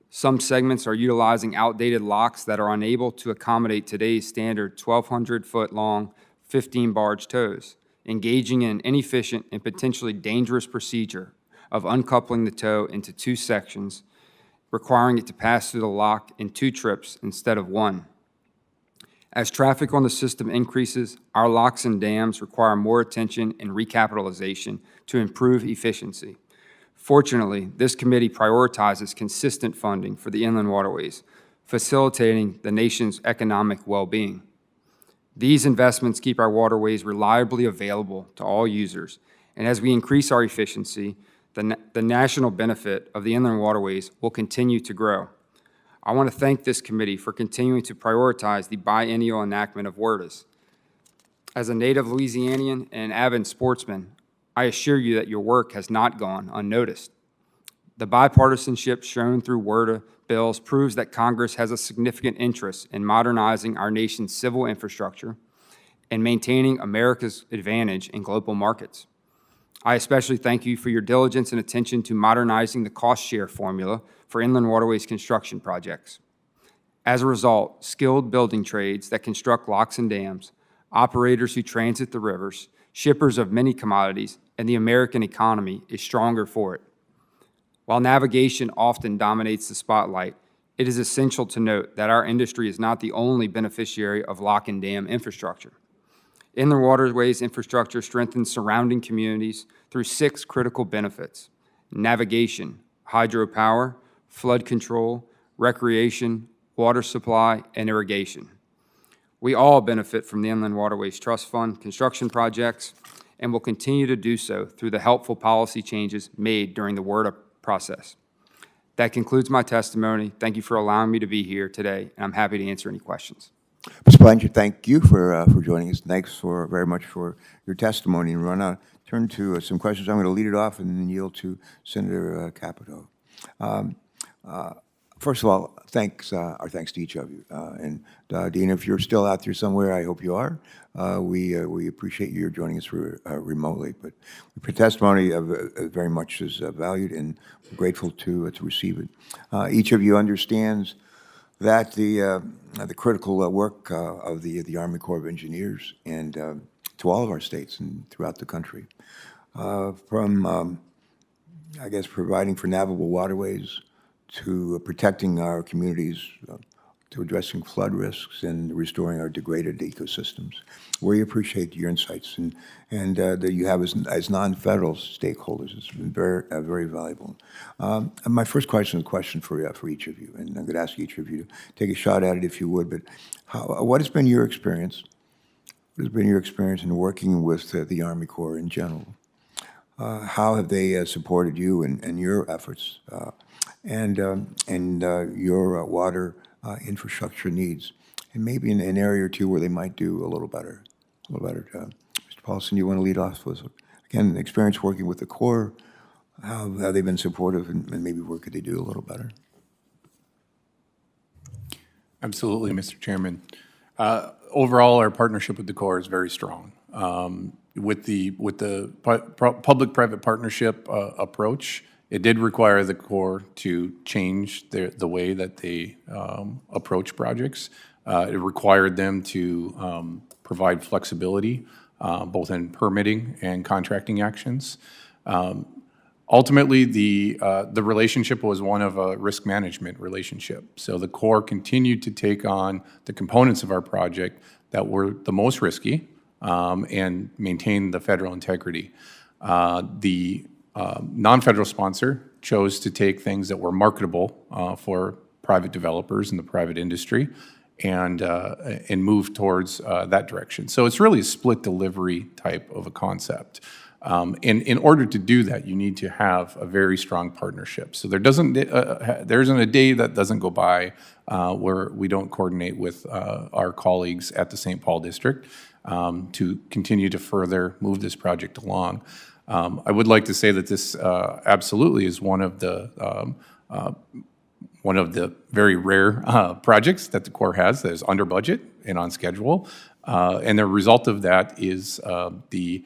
Some segments are utilizing outdated locks that are unable to accommodate today's standard 1,200-foot-long, 15-barge tows, engaging in an inefficient and potentially dangerous procedure of uncoupling the tow into two sections, requiring it to pass through the lock in 2 trips instead of 1. As traffic on the system increases, our locks and dams require more attention and recapitalization to improve efficiency. Fortunately, this committee prioritizes consistent funding for the inland waterways, facilitating the nation's economic well-being. These investments keep our waterways reliably available to all users, and as we increase our efficiency, the national benefit of the inland waterways will continue to grow. I want to thank this committee for continuing to prioritize the biennial enactment of WRDAs. As a native Louisianian and an avid sportsman, I assure you that your work has not gone unnoticed. The bipartisanship shown through WRDA bills proves that Congress has a significant interest in modernizing our nation's civil infrastructure and maintaining America's advantage in global markets. I especially thank you for your diligence and attention to modernizing the cost share formula for inland waterways construction projects. As a result, skilled building trades that construct locks and dams, operators who transit the rivers, shippers of many commodities, and the American economy is stronger for it. While navigation often dominates the spotlight, it is essential to note that our industry is not the only beneficiary of lock and dam infrastructure. Inland waterways infrastructure strengthens surrounding communities through 6 critical benefits: navigation, hydropower, flood control, recreation, water supply, and irrigation. We all benefit from the Inland Waterways Trust Fund construction projects and will continue to do so through the helpful policy changes made during the WRDA process. That concludes my testimony. Thank you for allowing me to be here today, and I'm happy to answer any questions. Mr. Blanchard, thank you for joining us. Thanks very much for your testimony. And we're going to turn to some questions. I'm going to lead it off and then yield to Senator Capito. First of all, our thanks to each of you. And Dina, if you're still out there somewhere, I hope you are. We appreciate you joining us remotely. But your testimony very much is valued, and we're grateful to receive it. Each of you understands that the critical work of the Army Corps of Engineers and to all of our states and throughout the country, from I guess providing for navigable waterways, to protecting our communities, to addressing flood risks and restoring our degraded ecosystems. We appreciate your insights and that you have as non-federal stakeholders. It's been very valuable. And my first question is a question for each of you, and I'm going to ask each of you to take a shot at it if you would. But what has been your experience? What has been your experience in working with the Army Corps in general? How have they supported you and your efforts and your water infrastructure needs, and maybe in an area or two where they might do a little better job? Mr. Paulson, you want to lead off with, again, experience working with the Corps, how have they been supportive, and maybe where could they do a little better? Absolutely, Mr. Chairman. Overall, our partnership with the Corps is very strong. With the public-private partnership approach, it did require the Corps to change the way that they approach projects. It required them to provide flexibility, both in permitting and contracting actions. Ultimately, the relationship was one of a risk management relationship. So the Corps continued to take on the components of our project that were the most risky and maintain the federal integrity. The non-federal sponsor chose to take things that were marketable for private developers in the private industry and move towards that direction. So it's really a split delivery type of a concept. And in order to do that, you need to have a very strong partnership. So there isn't a day that doesn't go by where we don't coordinate with our colleagues at the St. Paul District to continue to further move this project along. I would like to say that this absolutely is one of the very rare projects that the Corps has that is under budget and on schedule. And the result of that is the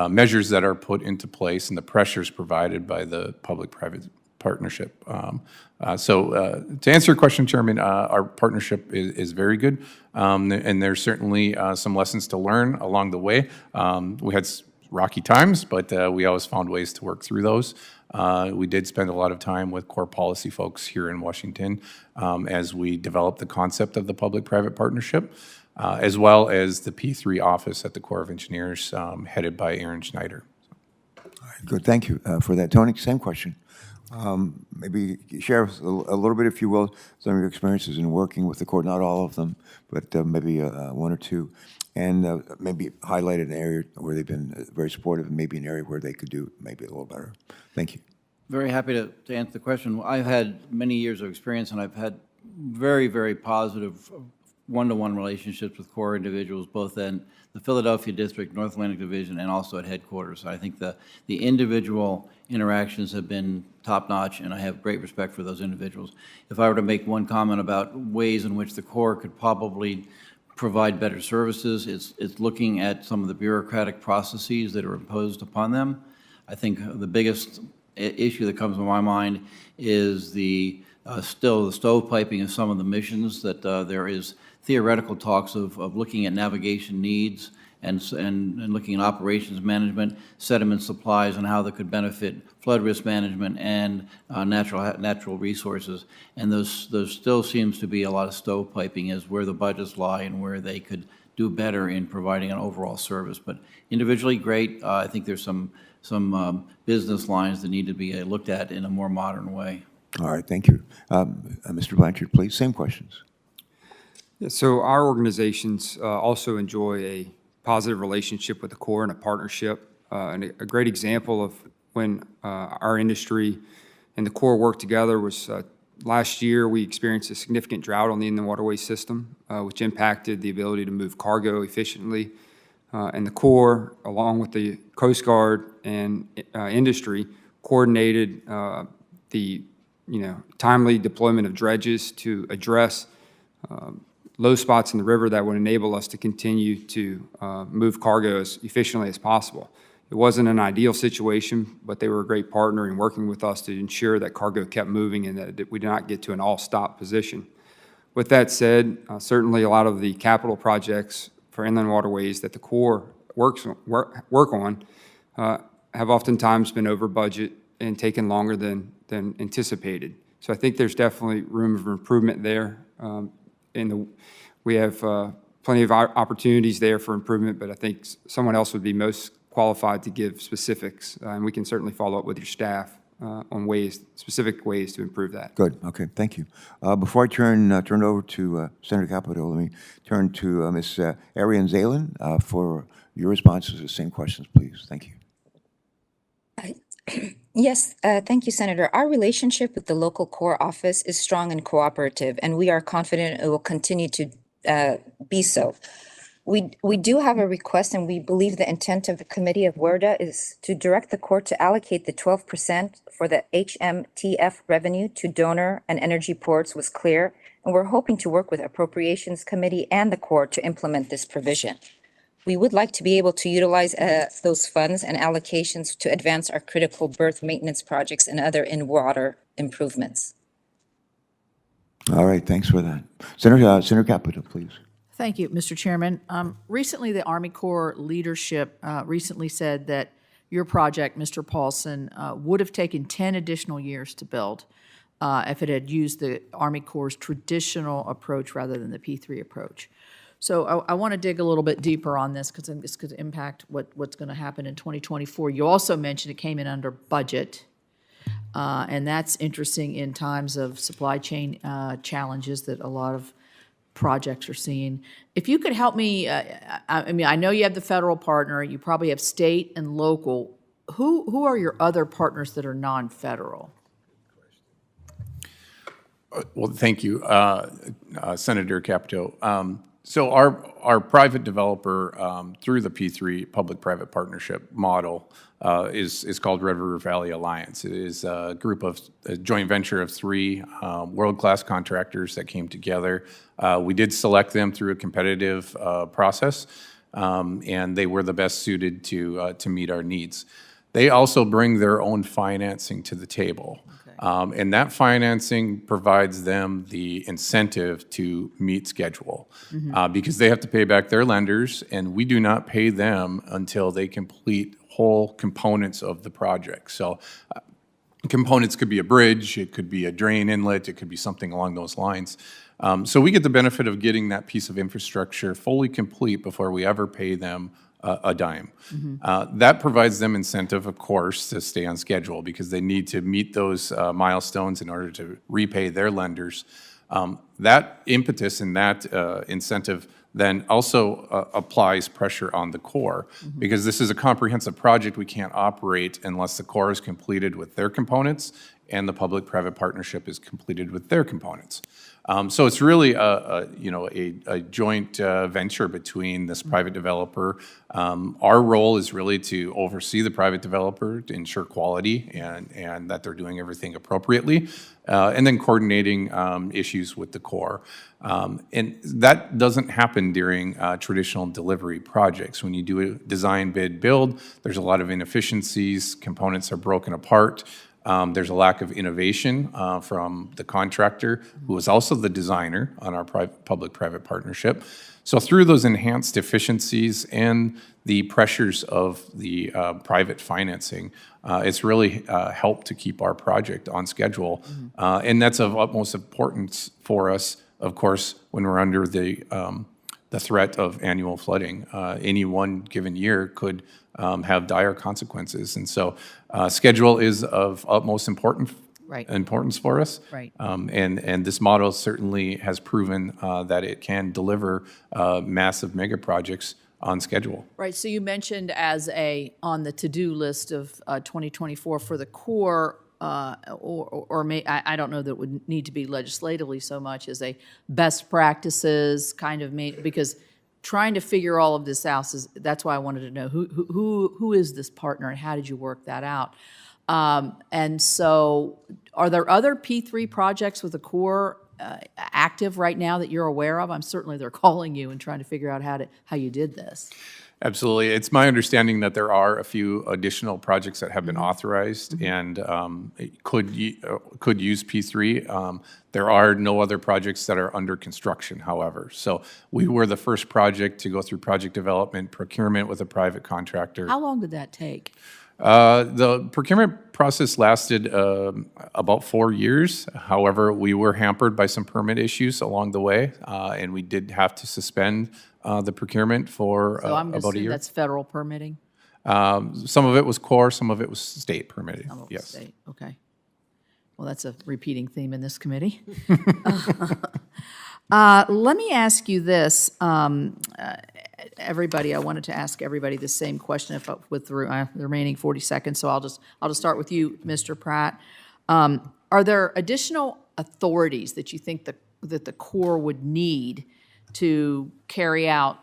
measures that are put into place and the pressures provided by the public-private partnership. So to answer your question, Chairman, our partnership is very good, and there's certainly some lessons to learn along the way. We had rocky times, but we always found ways to work through those. We did spend a lot of time with core policy folks here in Washington as we developed the concept of the public-private partnership, as well as the P3 office at the Corps of Engineers headed by Aaron Schneider. Good, thank you for that. Tony, same question. Maybe share a little bit, if you will, some of your experiences in working with the Corps, not all of them, but maybe one or two, and maybe highlight an area where they've been very supportive and maybe an area where they could do maybe a little better. Thank you. Very happy to answer the question. I've had many years of experience, and I've had very, very positive one-to-one relationships with Corps individuals, both in the Philadelphia District, North Atlantic Division, and also at headquarters. I think the individual interactions have been top-notch, and I have great respect for those individuals. If I were to make one comment about ways in which the Corps could probably provide better services, it's looking at some of the bureaucratic processes that are imposed upon them. I think the biggest issue that comes to my mind is still the stovepiping of some of the missions, that there is theoretical talks of looking at navigation needs and looking at operations management, sediment supplies, and how that could benefit flood risk management and natural resources. And those still seems to be a lot of stovepiping as where the budgets lie and where they could do better in providing an overall service. But individually, great. I think there's some business lines that need to be looked at in a more modern way. All right, thank you. Mr. Blanchard, please, same questions. Yeah, so our organizations also enjoy a positive relationship with the Corps and a partnership. And a great example of when our industry and the Corps worked together was last year we experienced a significant drought on the inland waterway system, which impacted the ability to move cargo efficiently. And the Corps, along with the Coast Guard and industry, coordinated the timely deployment of dredges to address low spots in the river that would enable us to continue to move cargo as efficiently as possible. It wasn't an ideal situation, but they were a great partner in working with us to ensure that cargo kept moving and that we did not get to an all-stop position. With that said, certainly a lot of the capital projects for inland waterways that the Corps work on have oftentimes been over budget and taken longer than anticipated. So I think there's definitely room for improvement there. We have plenty of opportunities there for improvement, but I think someone else would be most qualified to give specifics, and we can certainly follow up with your staff on specific ways to improve that. Good, okay, thank you. Before I turn it over to Senator Capito, let me turn to Ms. Arian Zalen for your responses to the same questions, please. Thank you. Yes, thank you, Senator. Our relationship with the local Corps office is strong and cooperative, and we are confident it will continue to be so. We do have a request, and we believe the intent of the Committee of WERDA is to direct the Corps to allocate the 12% for the HMTF revenue to donor and energy ports was clear, and we're hoping to work with Appropriations Committee and the Corps to implement this provision. We would like to be able to utilize those funds and allocations to advance our critical berth maintenance projects and other in-water improvements. All right, thanks for that. Senator Capito, please. Thank you, Mr. Chairman. Recently, the Army Corps leadership recently said that your project, Mr. Paulson, would have taken 10 additional years to build if it had used the Army Corps' traditional approach rather than the P3 approach. So I want to dig a little bit deeper on this because this could impact what's going to happen in 2024. You also mentioned it came in under budget, and that's interesting in times of supply chain challenges that a lot of projects are seeing. If you could help me, I mean, I know you have the federal partner, you probably have state and local who are your other partners that are non-federal? Well, thank you, Senator Capito. So our private developer through the P3 public-private partnership model is called Red River Valley Alliance. It is a joint venture of three world-class contractors that came together. We did select them through a competitive process, and they were the best suited to meet our needs. They also bring their own financing to the table. And that financing provides them the incentive to meet schedule because they have to pay back their lenders, and we do not pay them until they complete whole components of the project. So components could be a bridge, it could be a drain inlet, it could be something along those lines. So we get the benefit of getting that piece of infrastructure fully complete before we ever pay them a dime. That provides them incentive, of course, to stay on schedule because they need to meet those milestones in order to repay their lenders. That impetus and that incentive then also applies pressure on the Corps because this is a comprehensive project. We can't operate unless the Corps is completed with their components and the public-private partnership is completed with their components. So it's really a joint venture between this private developer. Our role is really to oversee the private developer to ensure quality and that they're doing everything appropriately, and then coordinating issues with the Corps. And that doesn't happen during traditional delivery projects. When you do a design, bid, build, there's a lot of inefficiencies, components are broken apart. There's a lack of innovation from the contractor, who is also the designer on our public-private partnership. So through those enhanced efficiencies and the pressures of the private financing, it's really helped to keep our project on schedule. And that's of utmost importance for us, of course, when we're under the threat of annual flooding. Any one given year could have dire consequences. And so schedule is of utmost importance for us. Right. And this model certainly has proven that it can deliver massive mega projects on schedule. Right, so you mentioned on the to-do list of 2024 for the Corps, I don't know that it would need to be legislatively so much as a best practices kind of because trying to figure all of this out that's why I wanted to know who is this partner and how did you work that out? And so are there other P3 projects with the Corps active right now that you're aware of? I'm certainly they're calling you and trying to figure out how you did this. Absolutely. It's my understanding that there are a few additional projects that have been authorized and could use P3. There are no other projects that are under construction, however. So we were the first project to go through project development, procurement with a private contractor. How long did that take? The procurement process lasted about 4 years. However, we were hampered by some permit issues along the way, and we did have to suspend the procurement for So I'm about a assuming year. that's federal permitting? Some of it was Corps, some of it was state permitted. Some of the Yes. state, okay. Well, that's a repeating theme in this committee. Let me ask you this. Everybody, I wanted to ask everybody the same question with the remaining 40 seconds, so I'll just start with you, Mr. Pratt. Are there additional authorities that you think that the Corps would need to carry out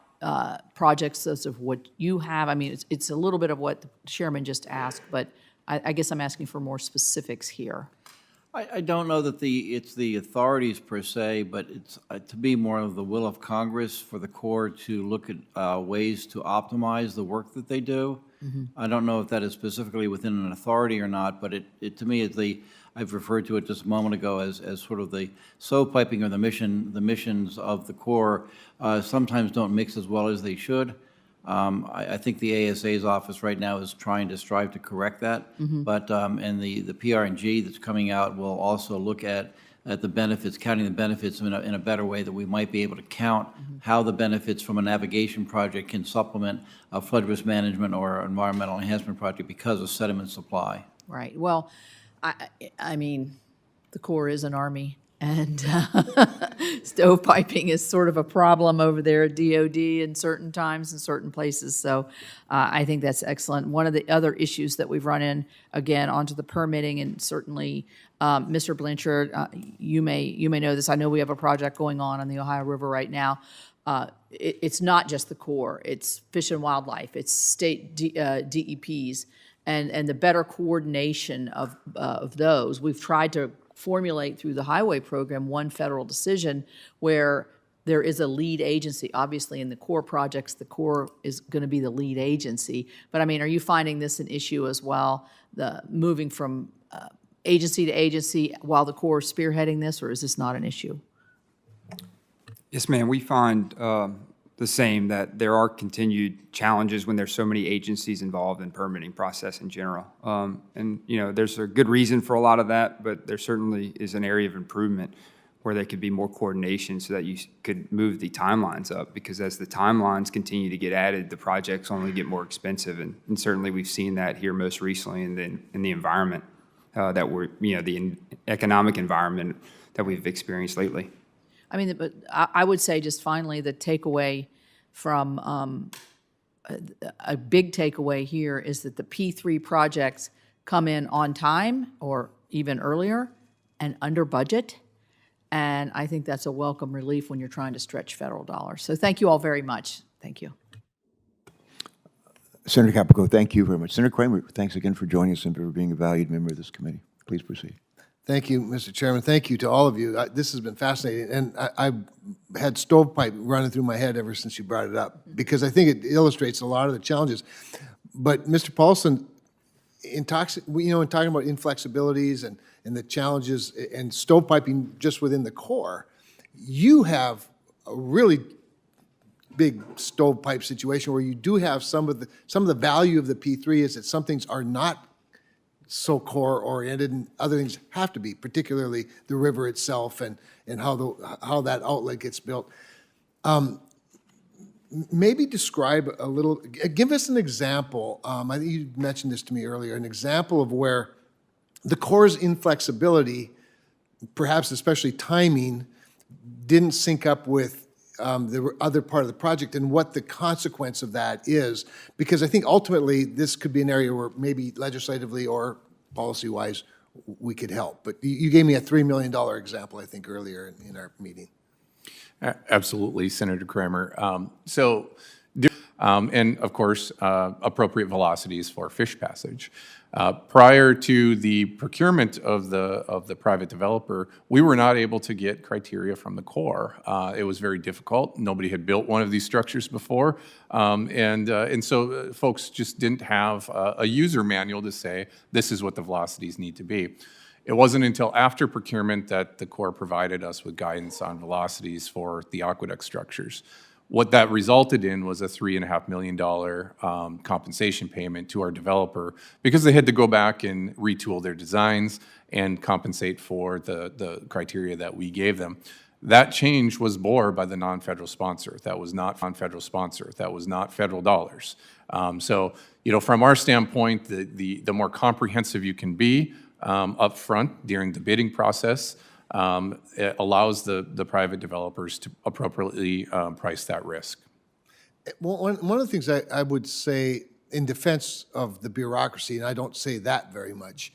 projects such as what you have? I mean, it's a little bit of what the chairman just asked, but I guess I'm asking for more specifics here. I don't know that it's the authorities per se, but it's to be more of the will of Congress for the Corps to look at ways to optimize the work that they do. I don't know if that is specifically within an authority or not, but it to me I've referred to it just a moment ago as sort of the stovepiping or the missions of the Corps sometimes don't mix as well as they should. I think the ASA's office right now is trying to strive to correct that, but and the PRNG that's coming out will also look at the benefits, counting the benefits in a better way that we might be able to count how the benefits from a navigation project can supplement a flood risk management or environmental enhancement project because of sediment supply. Right. Well, I mean, the Corps is an Army And stovepiping is sort of a problem over there at DOD in certain times in certain places. So I think that's excellent. One of the other issues that we've run in, again, onto the permitting, and certainly Mr. Blanchard, you may know this. I know we have a project going on the Ohio River right now. It's not just the Corps. It's Fish and Wildlife. It's state DEPs. And the better coordination of those. We've tried to formulate through the highway program one federal decision where there is a lead agency. Obviously, in the Corps projects, the Corps is going to be the lead agency. But I mean, are you finding this an issue as well, the moving from agency to agency while the Corps is spearheading this, or is this not an issue? Yes, ma'am. We find the same, that there are continued challenges when there's so many agencies involved in permitting process in general. And, you know, there's a good reason for a lot of that, but there certainly is an area of improvement where there could be more coordination so that you could move the timelines up, because as the timelines continue to get added, the projects only get more expensive. And certainly we've seen that here most recently in the environment that we're, you know, the economic environment that we've experienced lately. I mean, but I would say just finally, the takeaway from, a big takeaway here is that the P3 projects come in on time or even earlier and under budget. And I think that's a welcome relief when you're trying to stretch federal dollars. So thank you all very much. Thank you. Senator Capico, thank you very much. Senator Kramer, thanks again for joining us and for being a valued member of this committee. Please proceed. Thank you, Mr. Chairman. Thank you to all of you. This has been fascinating, and I've had stovepipe running through my head ever since you brought it up, because I think it illustrates a lot of the challenges. But Mr. Paulson, in talking about inflexibilities and the challenges and stovepiping just within the Corps, you have a really big stovepipe situation where you do have some of the value of the P3 is that some things are not so Corps-oriented, and other things have to be, particularly the river itself and how that outlet gets built. Maybe describe a little, give us an example, I think you mentioned this to me earlier, an example of where the Corps' inflexibility, perhaps especially timing, didn't sync up with the other part of the project, and what the consequence of that is. Because I think ultimately this could be an area where maybe legislatively or policy-wise we could help. But you gave me a $3 million example, I think, earlier in our meeting. Absolutely, Senator Kramer. And of course, appropriate velocities for fish passage. Prior to the procurement of the private developer, we were not able to get criteria from the Corps. It was very difficult. Nobody had built one of these structures before, and so folks just didn't have a user manual to say this is what the velocities need to be. It wasn't until after procurement that the Corps provided us with guidance on velocities for the aqueduct structures. What that resulted in was a $3.5 million compensation payment to our developer, because they had to go back and retool their designs and compensate for the criteria that we gave them. That change was bore by the non-federal sponsor. That was not non-federal sponsor. That was not federal dollars. So, you know, from our standpoint, the more comprehensive you can be up front during the bidding process, it allows the private developers to appropriately price that risk. Well, one of the things I would say in defense of the bureaucracy, and I don't say that very much,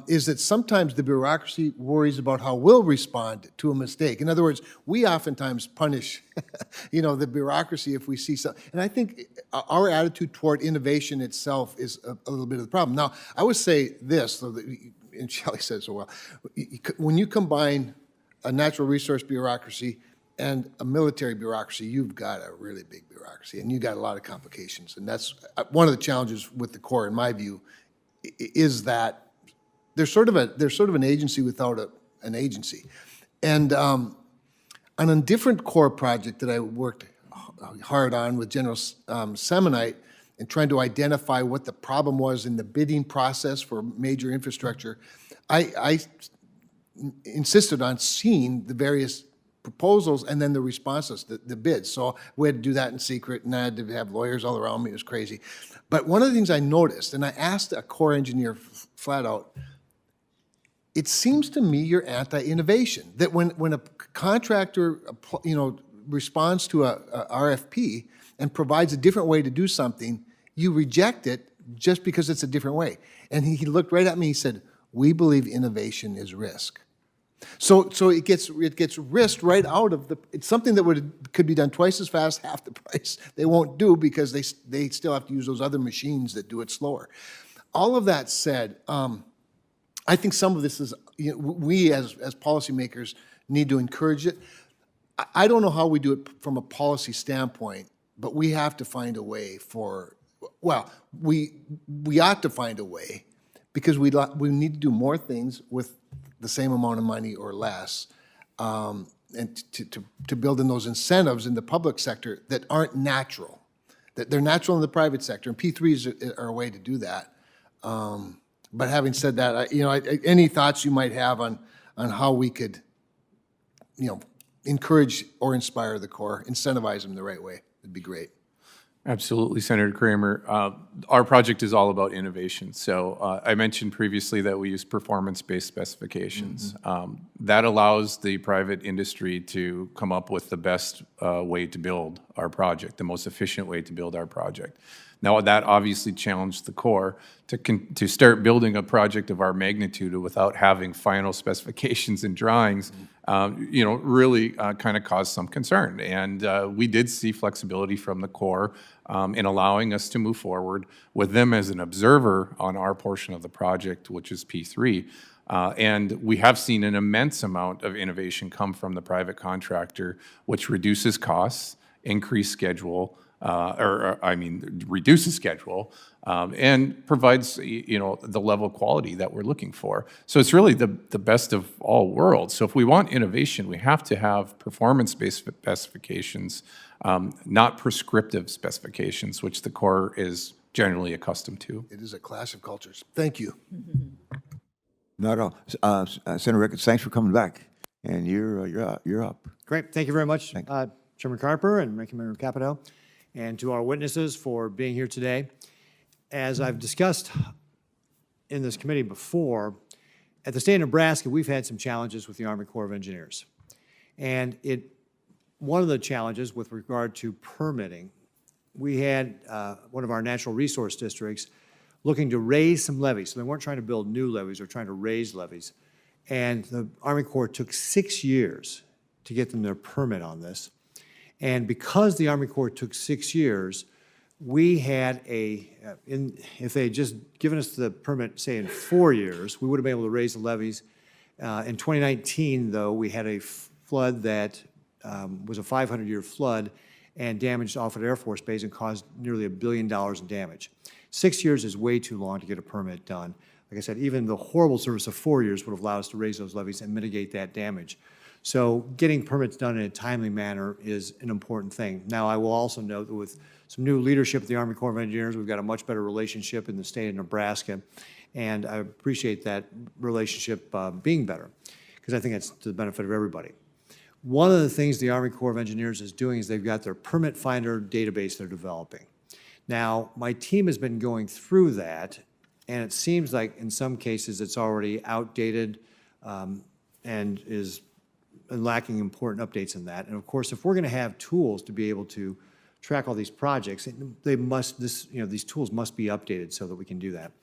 is that sometimes the bureaucracy worries about how we'll respond to a mistake. In other words, we oftentimes punish, you know, the bureaucracy if we see something. And I think our attitude toward innovation itself is a little bit of the problem. Now, I would say this, so that, and Shelley said so well, when you combine a natural resource bureaucracy and a military bureaucracy, you've got a really big bureaucracy, and you've got a lot of complications. And that's one of the challenges with the Corps, in my view, is that there's sort of an agency without an agency. And on a different Corps project that I worked hard on with General Semonite, and trying to identify what the problem was in the bidding process for major infrastructure, I insisted on seeing the various proposals and then the responses, the bids. So we had to do that in secret, and I had to have lawyers all around me. It was crazy. But one of the things I noticed, and I asked a Corps engineer flat out, it seems to me you're anti-innovation. That when a contractor, responds to a RFP and provides a different way to do something, you reject it just because it's a different way. And he looked right at me, he said, "We believe innovation is risk." So it gets risked right out of it's something that could be done twice as fast, half the price. They won't do because they still have to use those other machines that do it slower. All of that said, I think some of this is, we as policymakers need to encourage it. I don't know how we do it from a policy standpoint, but we have to find a way we ought to find a way, because we need to do more things with the same amount of money or less, and to build in those incentives in the public sector that aren't natural, that they're natural in the private sector, and P3s are a way to do that. But having said that, any thoughts you might have on how we could, encourage or inspire the Corps, incentivize them the right way, would be great. Absolutely, Senator Kramer. Our project is all about innovation. So I mentioned previously that we use performance-based specifications. That allows the private industry to come up with the best way to build our project, the most efficient way to build our project. Now, that obviously challenged the Corps to start building a project of our magnitude without having final specifications and drawings, really kind of caused some concern. And we did see flexibility from the Corps in allowing us to move forward with them as an observer on our portion of the project, which is P3. And we have seen an immense amount of innovation come from the private contractor, which reduces costs, increase schedule, reduces schedule, and provides, the level of quality that we're looking for. So it's really the best of all worlds. So if we want innovation, we have to have performance-based specifications, not prescriptive specifications, which the Corps is generally accustomed to. It is a clash of cultures. Thank you. Not at all. Senator Ricketts, thanks for coming back, and you're up. Great. Thank you very much, Chairman Carper and Ranking Member Capito, and to our witnesses for being here today. As I've discussed in this committee before, at the state of Nebraska, we've had some challenges with the Army Corps of Engineers. And one of the challenges with regard to permitting, we had one of our natural resource districts looking to raise some levees. So they weren't trying to build new levees, they're trying to raise levees. And the Army Corps took 6 years to get them their permit on this. And because the Army Corps took 6 years, we had if they had just given us the permit, say, in 4 years, we would have been able to raise the levees. In 2019, though, we had a flood that was a 500-year flood and damaged Offutt Air Force Base and caused nearly $1 billion in damage. 6 years is way too long to get a permit done. Like I said, even the horrible service of 4 years would have allowed us to raise those levees and mitigate that damage. So getting permits done in a timely manner is an important thing. Now, I will also note that with some new leadership at the Army Corps of Engineers, we've got a much better relationship in the state of Nebraska, and I appreciate that relationship being better, because I think it's to the benefit of everybody. One of the things the Army Corps of Engineers is doing is they've got their permit finder database they're developing. Now, my team has been going through that, and it seems like in some cases it's already outdated and is lacking important updates in that. And of course, if we're going to have tools to be able to track all these projects, these tools must be updated so that we can do that.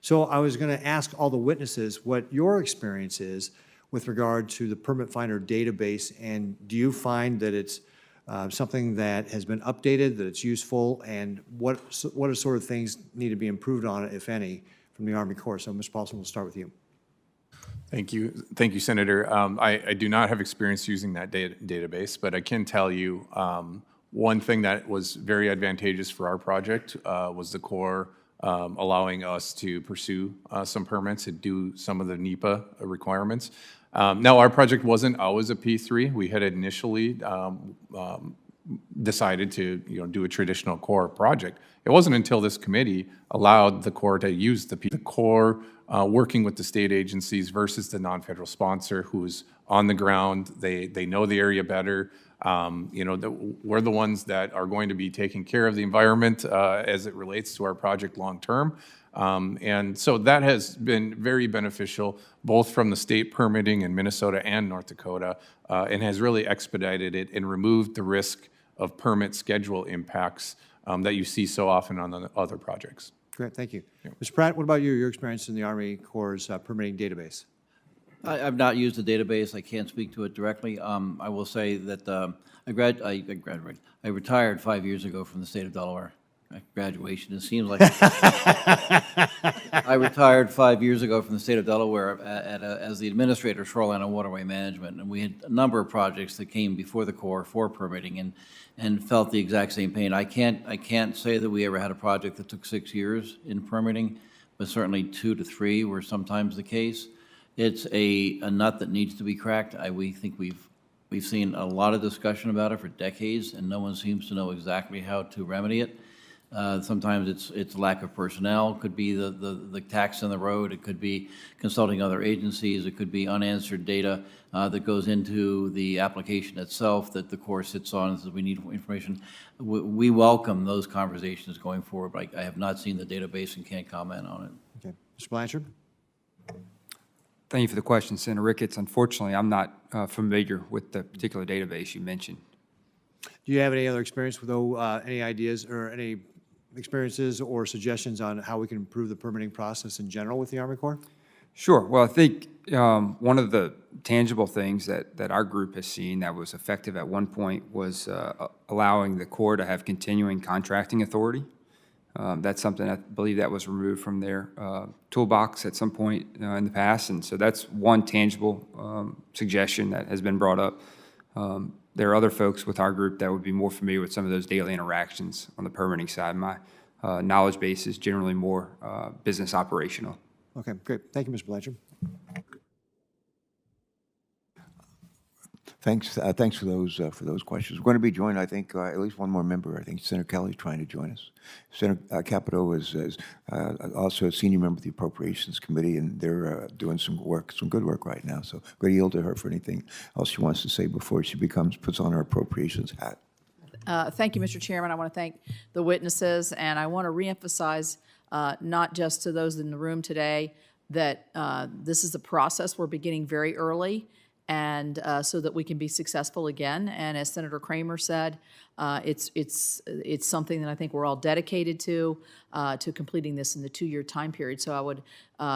So I was going to ask all the witnesses what your experience is with regard to the permit finder database, and do you find that it's something that has been updated, that it's useful, and what are sort of things need to be improved on it, if any, from the Army Corps? So, Mr. Paulson, we'll start with you. Thank you, Senator. I do not have experience using that database, but I can tell you one thing that was very advantageous for our project was the Corps allowing us to pursue some permits and do some of the NEPA requirements. Now, our project wasn't always a P3. We had initially decided to do a traditional Corps project. It wasn't until this committee allowed the Corps to use the Corps working with the state agencies versus the non-federal sponsor who's on the ground. They know the area better. We're the ones that are going to be taking care of the environment as it relates to our project long-term. And so that has been very beneficial, both from the state permitting in Minnesota and North Dakota, and has really expedited it and removed the risk of permit schedule impacts that you see so often on the other projects. Great, thank you. Mr. Pratt, what about you, your experience in the Army Corps' permitting database? I've not used the database. I can't speak to it directly. I will say that I retired 5 years ago from the state of Delaware. Graduation, it seems like. I retired 5 years ago from the state of Delaware as the administrator of shoreline and waterway management, and we had a number of projects that came before the Corps for permitting and felt the exact same pain. I can't say that we ever had a project that took 6 years in permitting, but certainly 2 to 3 were sometimes the case. It's a nut that needs to be cracked. We think we've seen a lot of discussion about it for decades, and no one seems to know exactly how to remedy it. Sometimes it's lack of personnel, could be the tax in the road, it could be consulting other agencies, it could be unanswered data that goes into the application itself that the Corps sits on and says we need information. We welcome those conversations going forward, but I have not seen the database and can't comment on it. Okay, Mr. Blanchard? Thank you for the question, Senator Ricketts. Unfortunately, I'm not familiar with the particular database you mentioned. Do you have any other experience with, any ideas or any experiences or suggestions on how we can improve the permitting process in general with the Army Corps? Sure. Well, I think one of the tangible things that our group has seen that was effective at one point was allowing the Corps to have continuing contracting authority. That's something I believe that was removed from their toolbox at some point in the past, and so that's one tangible suggestion that has been brought up. There are other folks with our group that would be more familiar with some of those daily interactions on the permitting side. My knowledge base is generally more business operational. Okay, great. Thank you, Mr. Blanchard. Thanks for those questions. We're going to be joined, I think, at least one more member. I think Senator Kelly is trying to join us. Senator Capito is also a senior member of the Appropriations Committee, and they're doing some good work right now. So I'm going to yield to her for anything else she wants to say before she puts on her appropriations hat. Thank you, Mr. Chairman. I want to thank the witnesses, and I want to reemphasize, not just to those in the room today, that this is a process we're beginning very early, and so that we can be successful again. And as Senator Kramer said, it's something that I think we're all dedicated to completing this in the 2-year time period. So I would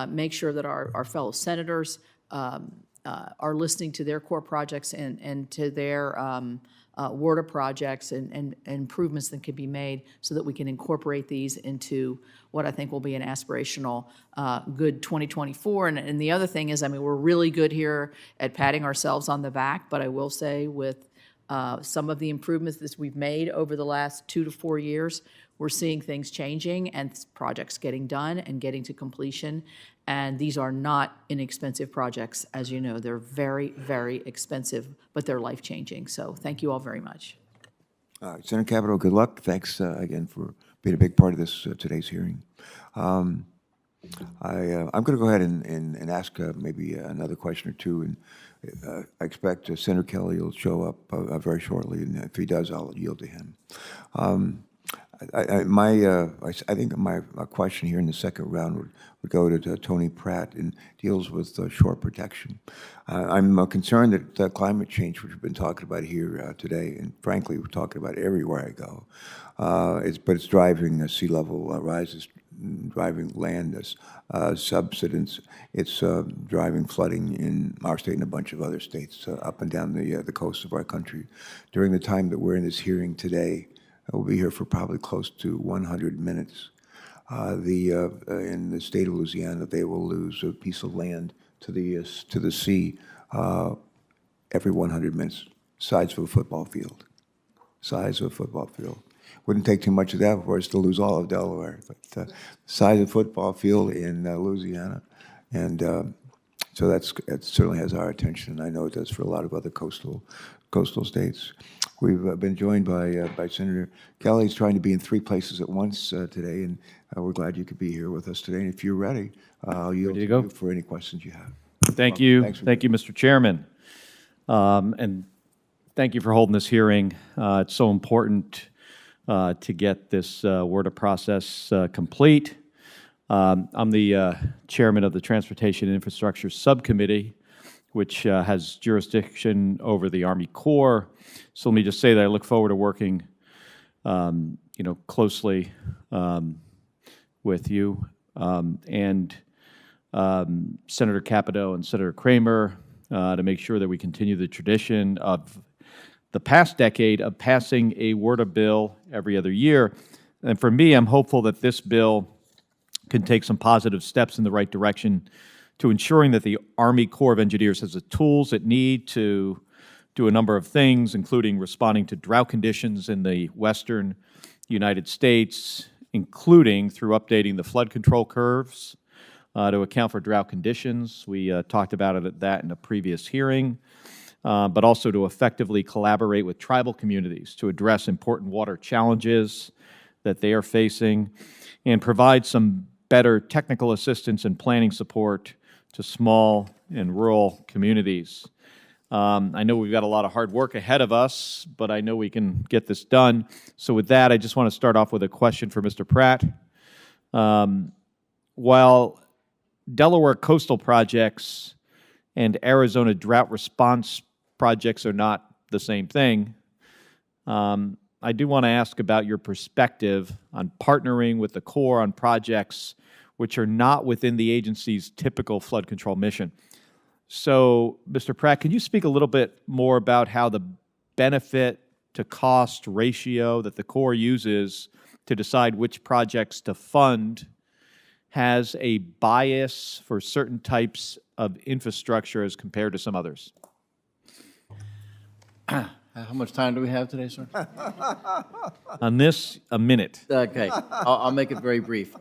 make sure that our fellow senators are listening to their core projects and to their WRDA projects and improvements that can be made so that we can incorporate these into what I think will be an aspirational good 2024. And the other thing is, I mean, we're really good here at patting ourselves on the back, but I will say with some of the improvements that we've made over the last 2 to 4 years, we're seeing things changing and projects getting done and getting to completion. And these are not inexpensive projects. As you know, they're very, very expensive, but they're life-changing. So thank you all very much. All right, Senator Capito, good luck. Thanks again for being a big part of this today's hearing. I'm going to go ahead and ask maybe another question or two, and I expect Senator Kelly will show up very shortly, and if he does, I'll yield to him. I think my question here in the second round would go to Tony Pratt and deals with shore protection. I'm concerned that climate change, which we've been talking about here today, and frankly, we're talking about it everywhere I go, but it's driving sea level rises, driving land subsidence. It's driving flooding in our state and a bunch of other states up and down the coast of our country. During the time that we're in this hearing today, we'll be here for probably close to 100 minutes. In the state of Louisiana, they will lose a piece of land to the sea every 100 minutes, size of a football field. Size of a football field. Wouldn't take too much of that for us to lose all of Delaware, but size of a football field in Louisiana, and so it certainly has our attention, and I know it does for a lot of other coastal states. We've been joined by Senator Kelly. He's trying to be in 3 places at once today, and we're glad you could be here with us today. And if you're ready, I'll yield to you for any questions you have. Thank you. Thank you, Mr. Chairman. And thank you for holding this hearing. It's so important to get this WRDA process complete. I'm the chairman of the Transportation and Infrastructure Subcommittee, which has jurisdiction over the Army Corps. So let me just say that I look forward to working, closely with you and Senator Capito and Senator Kramer to make sure that we continue the tradition of the past decade of passing a WRDA bill every other year. And for me, I'm hopeful that this bill can take some positive steps in the right direction to ensuring that the Army Corps of Engineers has the tools it needs to do a number of things, including responding to drought conditions in the western United States, including through updating the flood control curves to account for drought conditions. We talked about that in a previous hearing, but also to effectively collaborate with tribal communities to address important water challenges that they are facing and provide some better technical assistance and planning support to small and rural communities. I know we've got a lot of hard work ahead of us, but I know we can get this done. So with that, I just want to start off with a question for Mr. Pratt. While Delaware coastal projects and Arizona drought response projects are not the same thing, I do want to ask about your perspective on partnering with the Corps on projects which are not within the agency's typical flood control mission. So, Mr. Pratt, can you speak a little bit more about how the benefit to cost ratio that the Corps uses to decide which projects to fund has a bias for certain types of infrastructure as compared to some others? How much time do we have today, sir? On this, a minute. Okay, I'll make it very brief.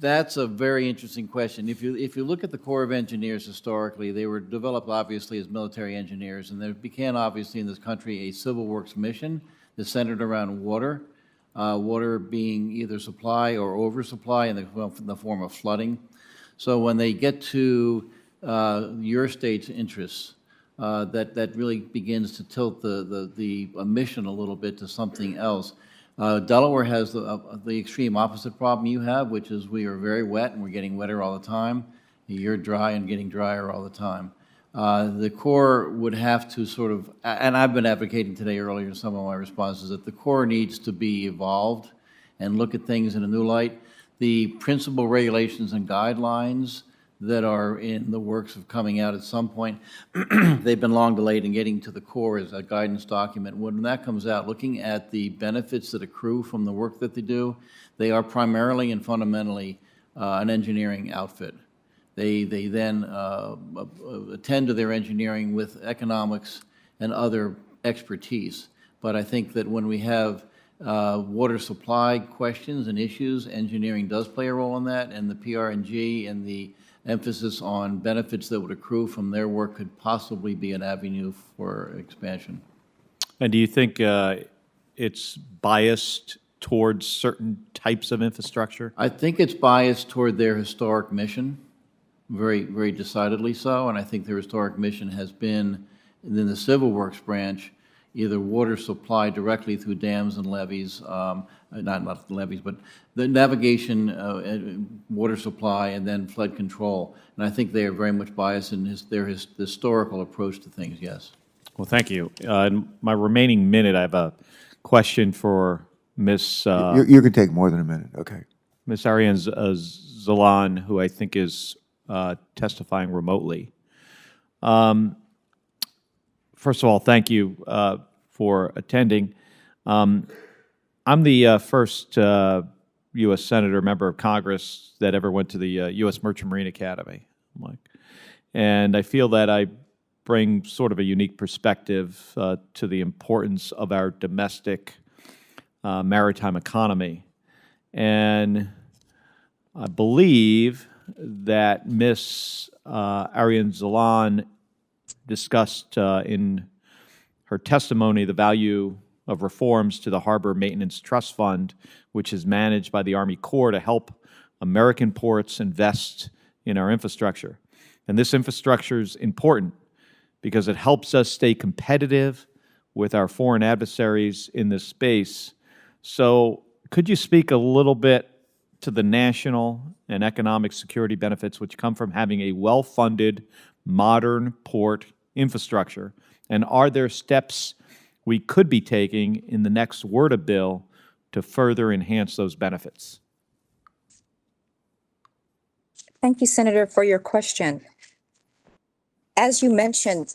That's a very interesting question. If you look at the Corps of Engineers historically, they were developed obviously as military engineers, and there began obviously in this country a civil works mission that's centered around water, water being either supply or oversupply in the form of flooding. So when they get to your state's interests, that really begins to tilt the mission a little bit to something else. Delaware has the extreme opposite problem you have, which is we are very wet and we're getting wetter all the time. You're dry and getting drier all the time. The Corps would have to sort of, and I've been advocating today earlier in some of my responses, that the Corps needs to be evolved and look at things in a new light. The principal regulations and guidelines that are in the works of coming out at some point, they've been long delayed in getting to the Corps as a guidance document. When that comes out, looking at the benefits that accrue from the work that they do, they are primarily and fundamentally an engineering outfit. They then attend to their engineering with economics and other expertise. But I think that when we have water supply questions and issues, engineering does play a role in that, and the PR&G and the emphasis on benefits that would accrue from their work could possibly be an avenue for expansion. And do you think it's biased towards certain types of infrastructure? I think it's biased toward their historic mission, very, very decidedly so, and I think their historic mission has been, in the civil works branch, either water supply directly through dams and levees, not levees, but the navigation, water supply, and then flood control. And I think they are very much biased in their historical approach to things, yes. Well, thank you. In my remaining minute, I have a question for Ms. You can take more than a minute, okay. Ms. Ariane Zalan, who I think is testifying remotely. First of all, thank you for attending. I'm the first U.S. Senator, member of Congress that ever went to the U.S. Merchant Marine Academy. And I feel that I bring sort of a unique perspective to the importance of our domestic maritime economy. And I believe that Ms. Ariane Zalan discussed in her testimony the value of reforms to the Harbor Maintenance Trust Fund, which is managed by the Army Corps to help American ports invest in our infrastructure. And this infrastructure is important because it helps us stay competitive with our foreign adversaries in this space. So could you speak a little bit to the national and economic security benefits which come from having a well-funded, modern port infrastructure? And are there steps we could be taking in the next WRDA bill to further enhance those benefits? Thank you, Senator, for your question. As you mentioned,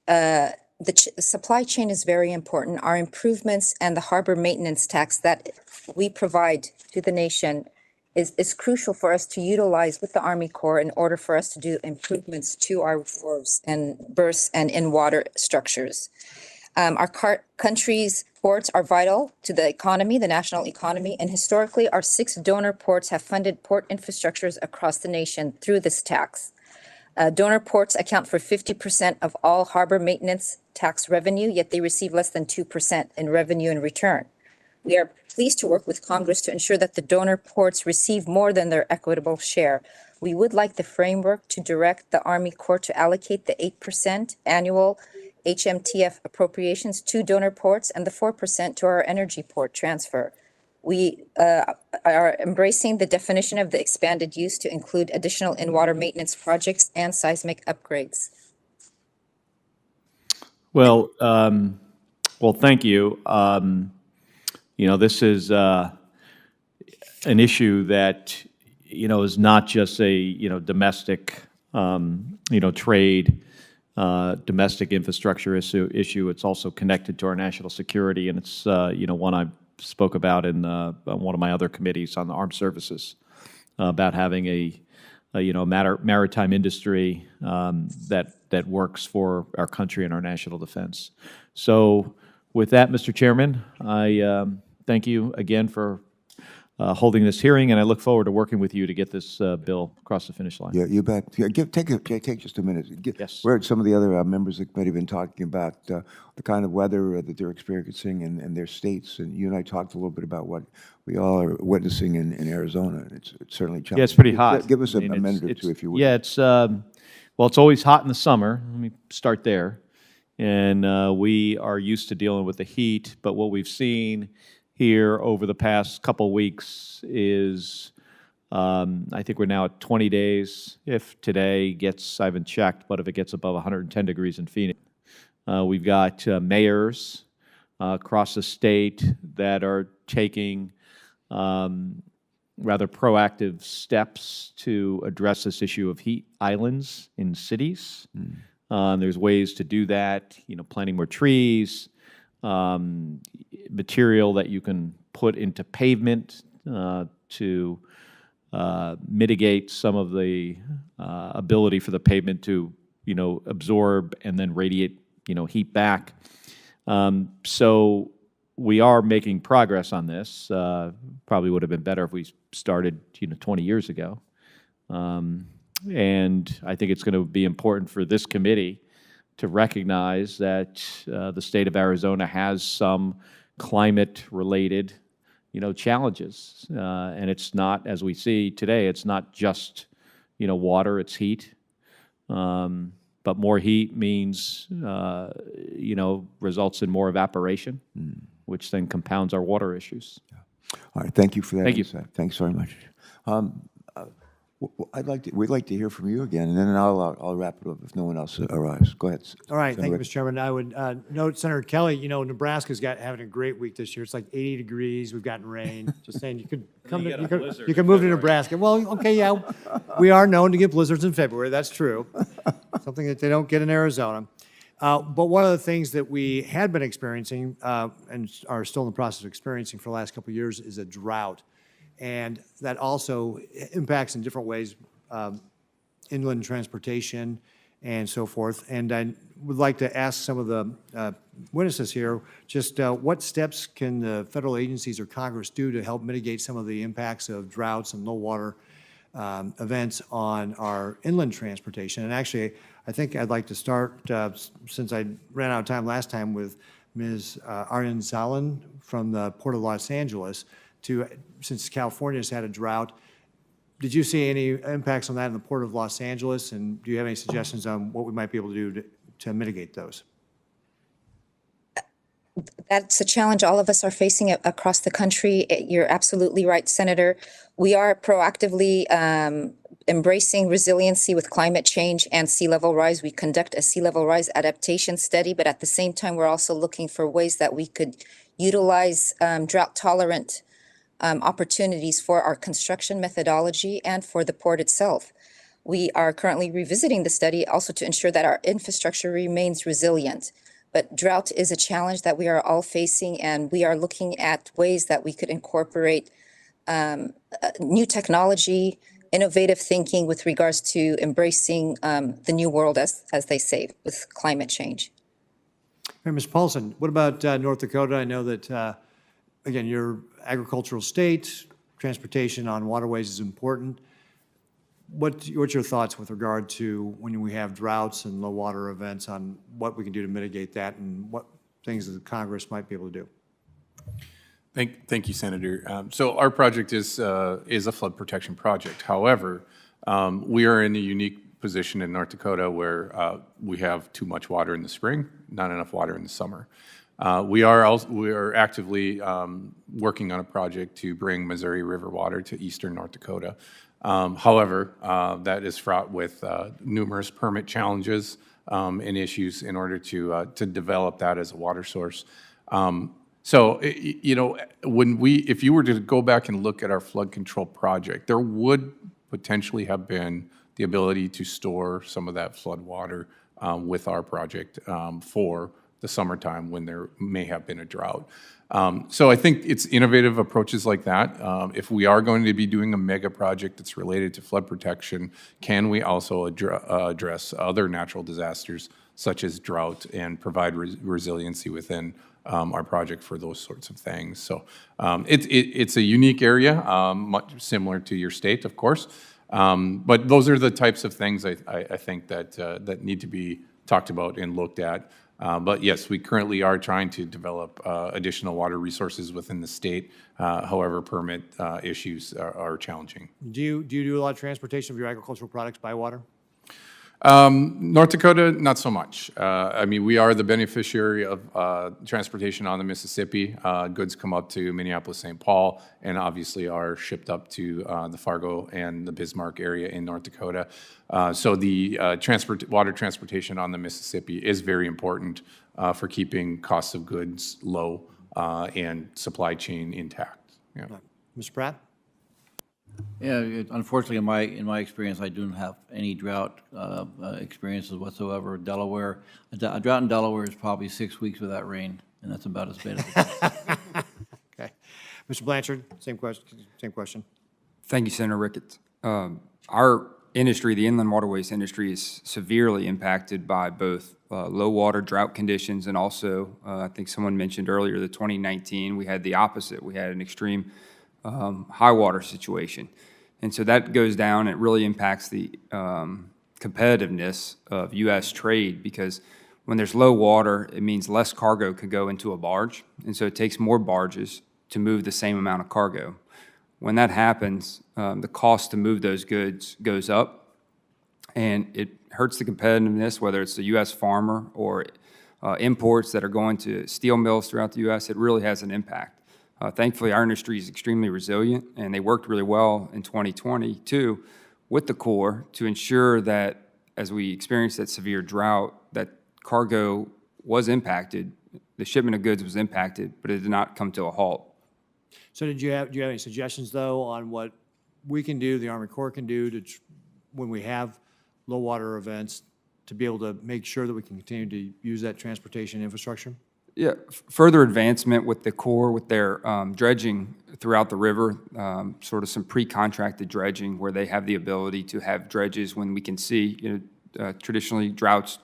the supply chain is very important. Our improvements and the harbor maintenance tax that we provide to the nation is crucial for us to utilize with the Army Corps in order for us to do improvements to our wharves and berths and in-water structures. Our country's ports are vital to the economy, the national economy, and historically, our 6 donor ports have funded port infrastructures across the nation through this tax. Donor ports account for 50% of all harbor maintenance tax revenue, yet they receive less than 2% in revenue in return. We are pleased to work with Congress to ensure that the donor ports receive more than their equitable share. We would like the framework to direct the Army Corps to allocate the 8% annual HMTF appropriations to donor ports and the 4% to our energy port transfer. We are embracing the definition of the expanded use to include additional in-water maintenance projects and seismic upgrades. Well, thank you. This is an issue that, is not just a, domestic, trade, domestic infrastructure issue. It's also connected to our national security, and it's, one I spoke about in one of my other committees on the armed services, about having a maritime industry that works for our country and our national defense. So with that, Mr. Chairman, I thank you again for holding this hearing, and I look forward to working with you to get this bill across the finish line. Yeah, you bet. Yeah, take just a minute. Yes. Where some of the other members of the committee have been talking about the kind of weather that they're experiencing in their states, and you and I talked a little bit about what we all are witnessing in Arizona. It's certainly challenging. Yeah, it's pretty hot. Give us a I mean, minute or two, if you would. Yeah, it's it's always hot in the summer. Let me start there. And we are used to dealing with the heat, but what we've seen here over the past couple weeks is, I think we're now at 20 days. If today gets, I haven't checked, but if it gets above 110 degrees in Phoenix, we've got mayors across the state that are taking rather proactive steps to address this issue of heat islands in cities. There's ways to do that, planting more trees, material that you can put into pavement to mitigate some of the ability for the pavement to, absorb and then radiate, heat back. So we are making progress on this. Probably would have been better if we started, 20 years ago. And I think it's going to be important for this committee to recognize that the state of Arizona has some climate-related, challenges. And it's not, as we see today, it's not just, water, it's heat. But more heat means, results in more evaporation, which then compounds our water issues. All right, thank you for that. Thank you. Insight. Thanks very much. We'd like to hear from you again, and then I'll wrap it up if no one else arrives. Go ahead. All right, thank you, Senator. Mr. Chairman. I would note, Senator Kelly, Nebraska's having a great week this year. It's like 80 degrees. We've gotten rain. Just saying, you could come to, you could move to Nebraska. Well, okay, yeah, we are known to get blizzards in February. That's true. Something that they don't get in Arizona. But one of the things that we had been experiencing and are still in the process of experiencing for the last couple of years is a drought. And that also impacts in different ways inland transportation and so forth. And I would like to ask some of the witnesses here, just what steps can the federal agencies or Congress do to help mitigate some of the impacts of droughts and low water events on our inland transportation? And actually, I think I'd like to start, since I ran out of time last time, with Ms. Aryan Zalen from the Port of Los Angeles. Since California's had a drought, did you see any impacts on that in the Port of Los Angeles? And do you have any suggestions on what we might be able to do to mitigate those? That's a challenge all of us are facing across the country. You're absolutely right, Senator. We are proactively embracing resiliency with climate change and sea level rise. We conduct a sea level rise adaptation study, but at the same time, we're also looking for ways that we could utilize drought tolerant opportunities for our construction methodology and for the port itself. We are currently revisiting the study also to ensure that our infrastructure remains resilient. But drought is a challenge that we are all facing, and we are looking at ways that we could incorporate new technology, innovative thinking with regards to embracing the new world, as they say, with climate change. Hey, Mr. Paulson, what about North Dakota? I know that, again, you're agricultural state, transportation on waterways is important. What's your thoughts with regard to when we have droughts and low water events on what we can do to mitigate that and what things that the Congress might be able to do? Thank you, Senator. So our project is a flood protection project. However, we are in a unique position in North Dakota where we have too much water in the spring, not enough water in the summer. We are actively working on a project to bring Missouri River water to eastern North Dakota. However, that is fraught with numerous permit challenges and issues in order to develop that as a water source. So, you know, if you were to go back and look at our flood control project, there would potentially have been the ability to store some of that flood water with our project for the summertime when there may have been a drought. So I think it's innovative approaches like that. If we are going to be doing a mega project that's related to flood protection, can we also address other natural disasters such as drought and provide resiliency within our project for those sorts of things? So it's a unique area, much similar to your state, of course. But those are the types of things I think that need to be talked about and looked at. But yes, we currently are trying to develop additional water resources within the state. However, permit issues are challenging. Do you do a lot of transportation of your agricultural products by water? North Dakota, not so much. I mean, we are the beneficiary of transportation on the Mississippi. Goods come up to Minneapolis-St. Paul and obviously are shipped up to the Fargo and the Bismarck area in North Dakota. So the water transportation on the Mississippi is very important for keeping costs of goods low and supply chain intact. Yeah. Mr. Pratt? Yeah, unfortunately, in my experience, I don't have any drought experiences whatsoever. Delaware, a drought in Delaware is probably 6 weeks without rain, and that's about as bad as it gets. Okay. Mr. Blanchard, same question. Thank you, Senator Ricketts. Our industry, the inland waterways industry, is severely impacted by both low water drought conditions and also, I think someone mentioned earlier, the 2019, we had the opposite. We had an extreme high water situation. And so that goes down, it really impacts the competitiveness of U.S. trade because when there's low water, it means less cargo could go into a barge. And so it takes more barges to move the same amount of cargo. When that happens, the cost to move those goods goes up and it hurts the competitiveness, whether it's the U.S. farmer or imports that are going to steel mills throughout the U.S., it really has an impact. Thankfully, our industry is extremely resilient, and they worked really well in 2022 with the Corps to ensure that as we experienced that severe drought, that cargo was impacted, the shipment of goods was impacted, but it did not come to a halt. So do you have any suggestions, though, on what we can do, the Army Corps can do to, when we have low water events, to be able to make sure that we can continue to use that transportation infrastructure? Yeah, further advancement with the Corps, with their dredging throughout the river, sort of some pre-contracted dredging where they have the ability to have dredges when we can see, traditionally droughts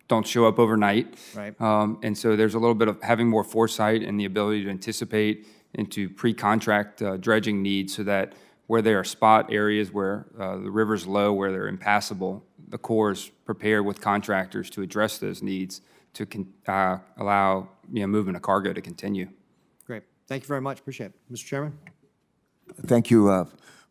don't show up overnight. Right. And so there's a little bit of having more foresight and the ability to anticipate into pre-contract dredging needs so that where there are spot areas where the river's low, where they're impassable, the Corps is prepared with contractors to address those needs to allow movement of cargo to continue. Great. Thank you very much. Appreciate it. Mr. Chairman? Thank you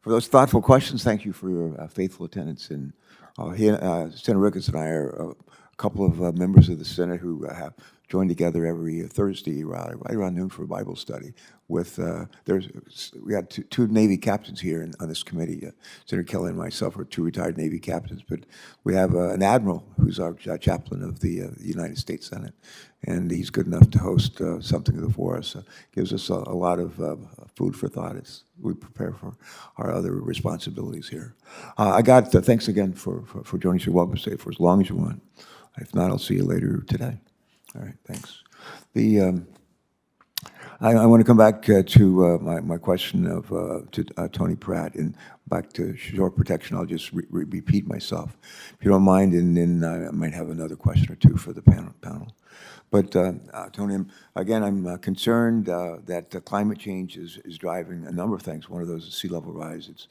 for those thoughtful questions. Thank you for your faithful attendance. And Senator Ricketts and I are a couple of members of the Senate who have join together every Thursday right around noon for a Bible study. With we got two Navy captains here on this committee. Senator Kelly and myself are two retired Navy captains, but we have an admiral who's our chaplain of the United States Senate, and he's good enough to host something for us. Gives us a lot of food for thought as we prepare for our other responsibilities here. Thanks again for joining us. You're welcome to stay for as long as you want. If not, I'll see you later today. All right, thanks. I want to come back to my question to Tony Pratt, and back to shore protection. I'll just repeat myself, if you don't mind, and then I might have another question or two for the panel. But Tony, again, I'm concerned that climate change is driving a number of things. One of those is sea level rise. It's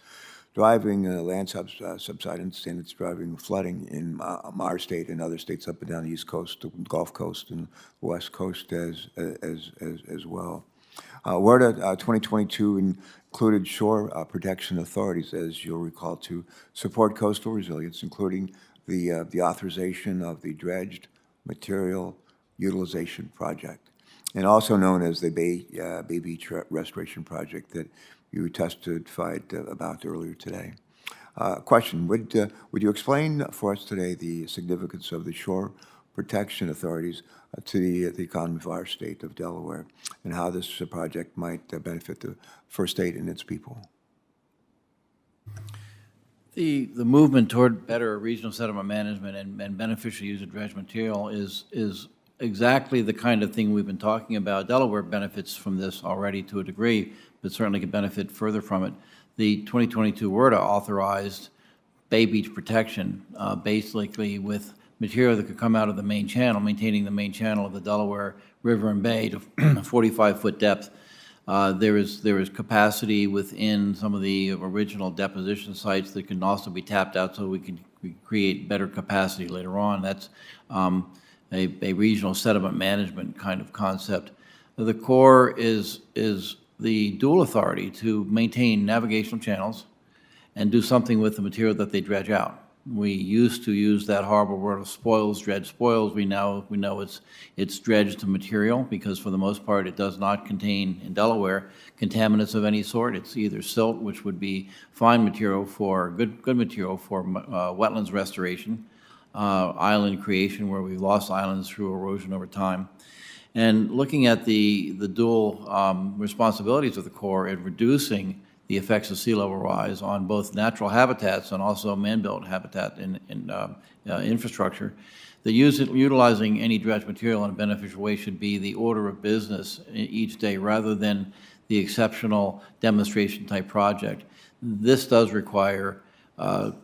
driving land subsidence, and it's driving flooding in our state and other states up and down the East Coast, the Gulf Coast, and West Coast as well. WERDA 2022 included shore protection authorities, as you'll recall, to support coastal resilience, including the authorization of the Dredged Material Utilization Project, and also known as the Bay Beach Restoration Project that you testified about earlier today. Question, would you explain for us today the significance of the shore protection authorities to the economy of our state of Delaware, and how this project might benefit the first state and its people? The movement toward better regional sediment management and beneficial use of dredged material is exactly the kind of thing we've been talking about. Delaware benefits from this already to a degree, but certainly could benefit further from it. The 2022 WERDA authorized Bay Beach protection, basically with material that could come out of the main channel, maintaining the main channel of the Delaware River and Bay to 45-foot depth. There is capacity within some of the original deposition sites that can also be tapped out, so we can create better capacity later on. That's a regional sediment management kind of concept. The Corps is the dual authority to maintain navigational channels and do something with the material that they dredge out. We used to use that horrible word of spoils, dredged spoils. We know it's dredged material, because for the most part it does not contain, in Delaware, contaminants of any sort. It's either silt, which would be fine material for, good material for wetlands restoration, island creation, where we've lost islands through erosion over time. And looking at the dual responsibilities of the Corps in reducing the effects of sea level rise on both natural habitats and also man-built habitat and infrastructure, utilizing any dredged material in a beneficial way should be the order of business each day, rather than the exceptional demonstration type project. This does require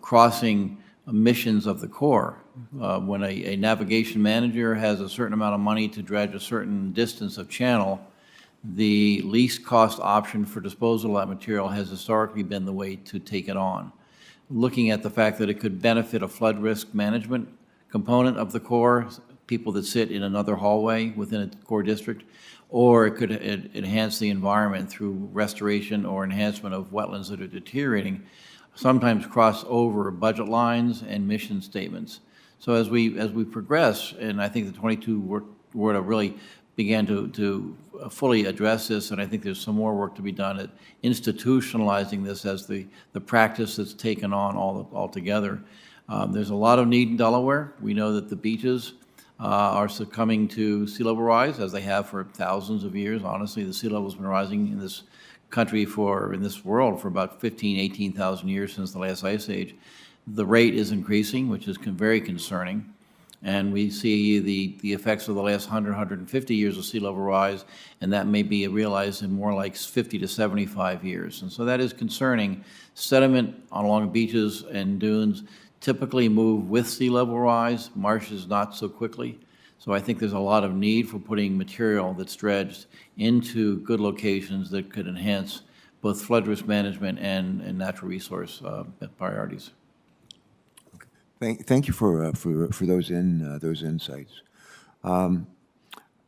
crossing missions of the Corps. When a navigation manager has a certain amount of money to dredge a certain distance of channel, the least cost option for disposal of that material has historically been the way to take it on. Looking at the fact that it could benefit a flood risk management component of the Corps, people that sit in another hallway within a Corps district, or it could enhance the environment through restoration or enhancement of wetlands that are deteriorating, sometimes cross over budget lines and mission statements. So as we progress, and I think the 22 WERDA really began to fully address this, and I think there's some more work to be done at institutionalizing this as the practice that's taken on altogether. There's a lot of need in Delaware. We know that the beaches are succumbing to sea level rise, as they have for thousands of years. Honestly, the sea level's been rising in this country in this world for about 15,000, 18,000 years since the last ice age. The rate is increasing, which is very concerning. And we see the effects of the last 100, 150 years of sea level rise, and that may be realized in more like 50 to 75 years. And so that is concerning. Sediment along beaches and dunes typically move with sea level rise, marshes not so quickly. So I think there's a lot of need for putting material that's dredged into good locations that could enhance both flood risk management and natural resource priorities. Thank you for those insights.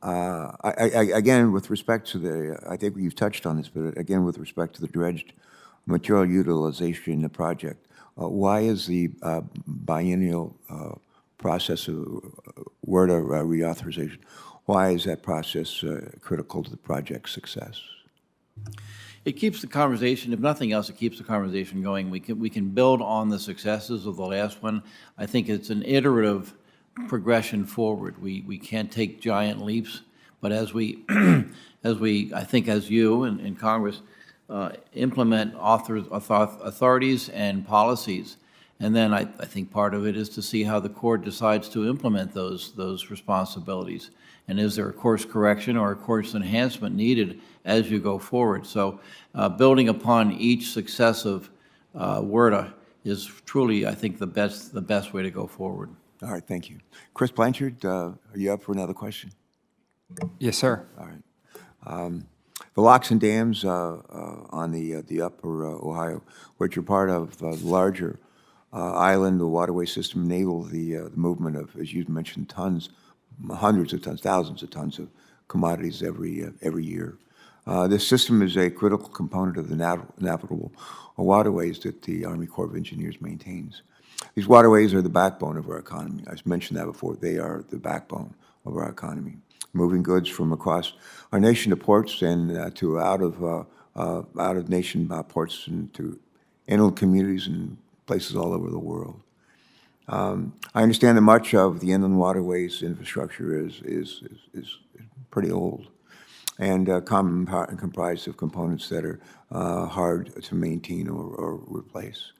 Again, with respect to I think you've touched on this, but again, with respect to the dredged material utilization project, why is the biennial process of WERDA reauthorization, Why is that process critical to the project's success? It keeps the conversation, if nothing else, it keeps the conversation going. We can build on the successes of the last one. I think it's an iterative progression forward. We can't take giant leaps, but as we, I think as you and Congress implement authorities and policies, and then I think part of it is to see how the court decides to implement those responsibilities. And is there a course correction or a course enhancement needed as you go forward? So building upon each successive WERDA is truly, I think, the best way to go forward. All right, thank you. Chris Blanchard, are you up for another question? Yes, sir. All right. The locks and dams on the upper Ohio, which are part of the larger island, the waterway system, enable the movement of, as you mentioned, tons, hundreds of tons, thousands of tons of commodities every year. This system is a critical component of the navigable waterways that the Army Corps of Engineers maintains. These waterways are the backbone of our economy. I've mentioned that before. They are the backbone of our economy, moving goods from across our nation to ports and to out of nation ports and to inland communities and places all over the world. I understand that much of the inland waterways infrastructure is pretty old and comprised of components that are hard to maintain or replace.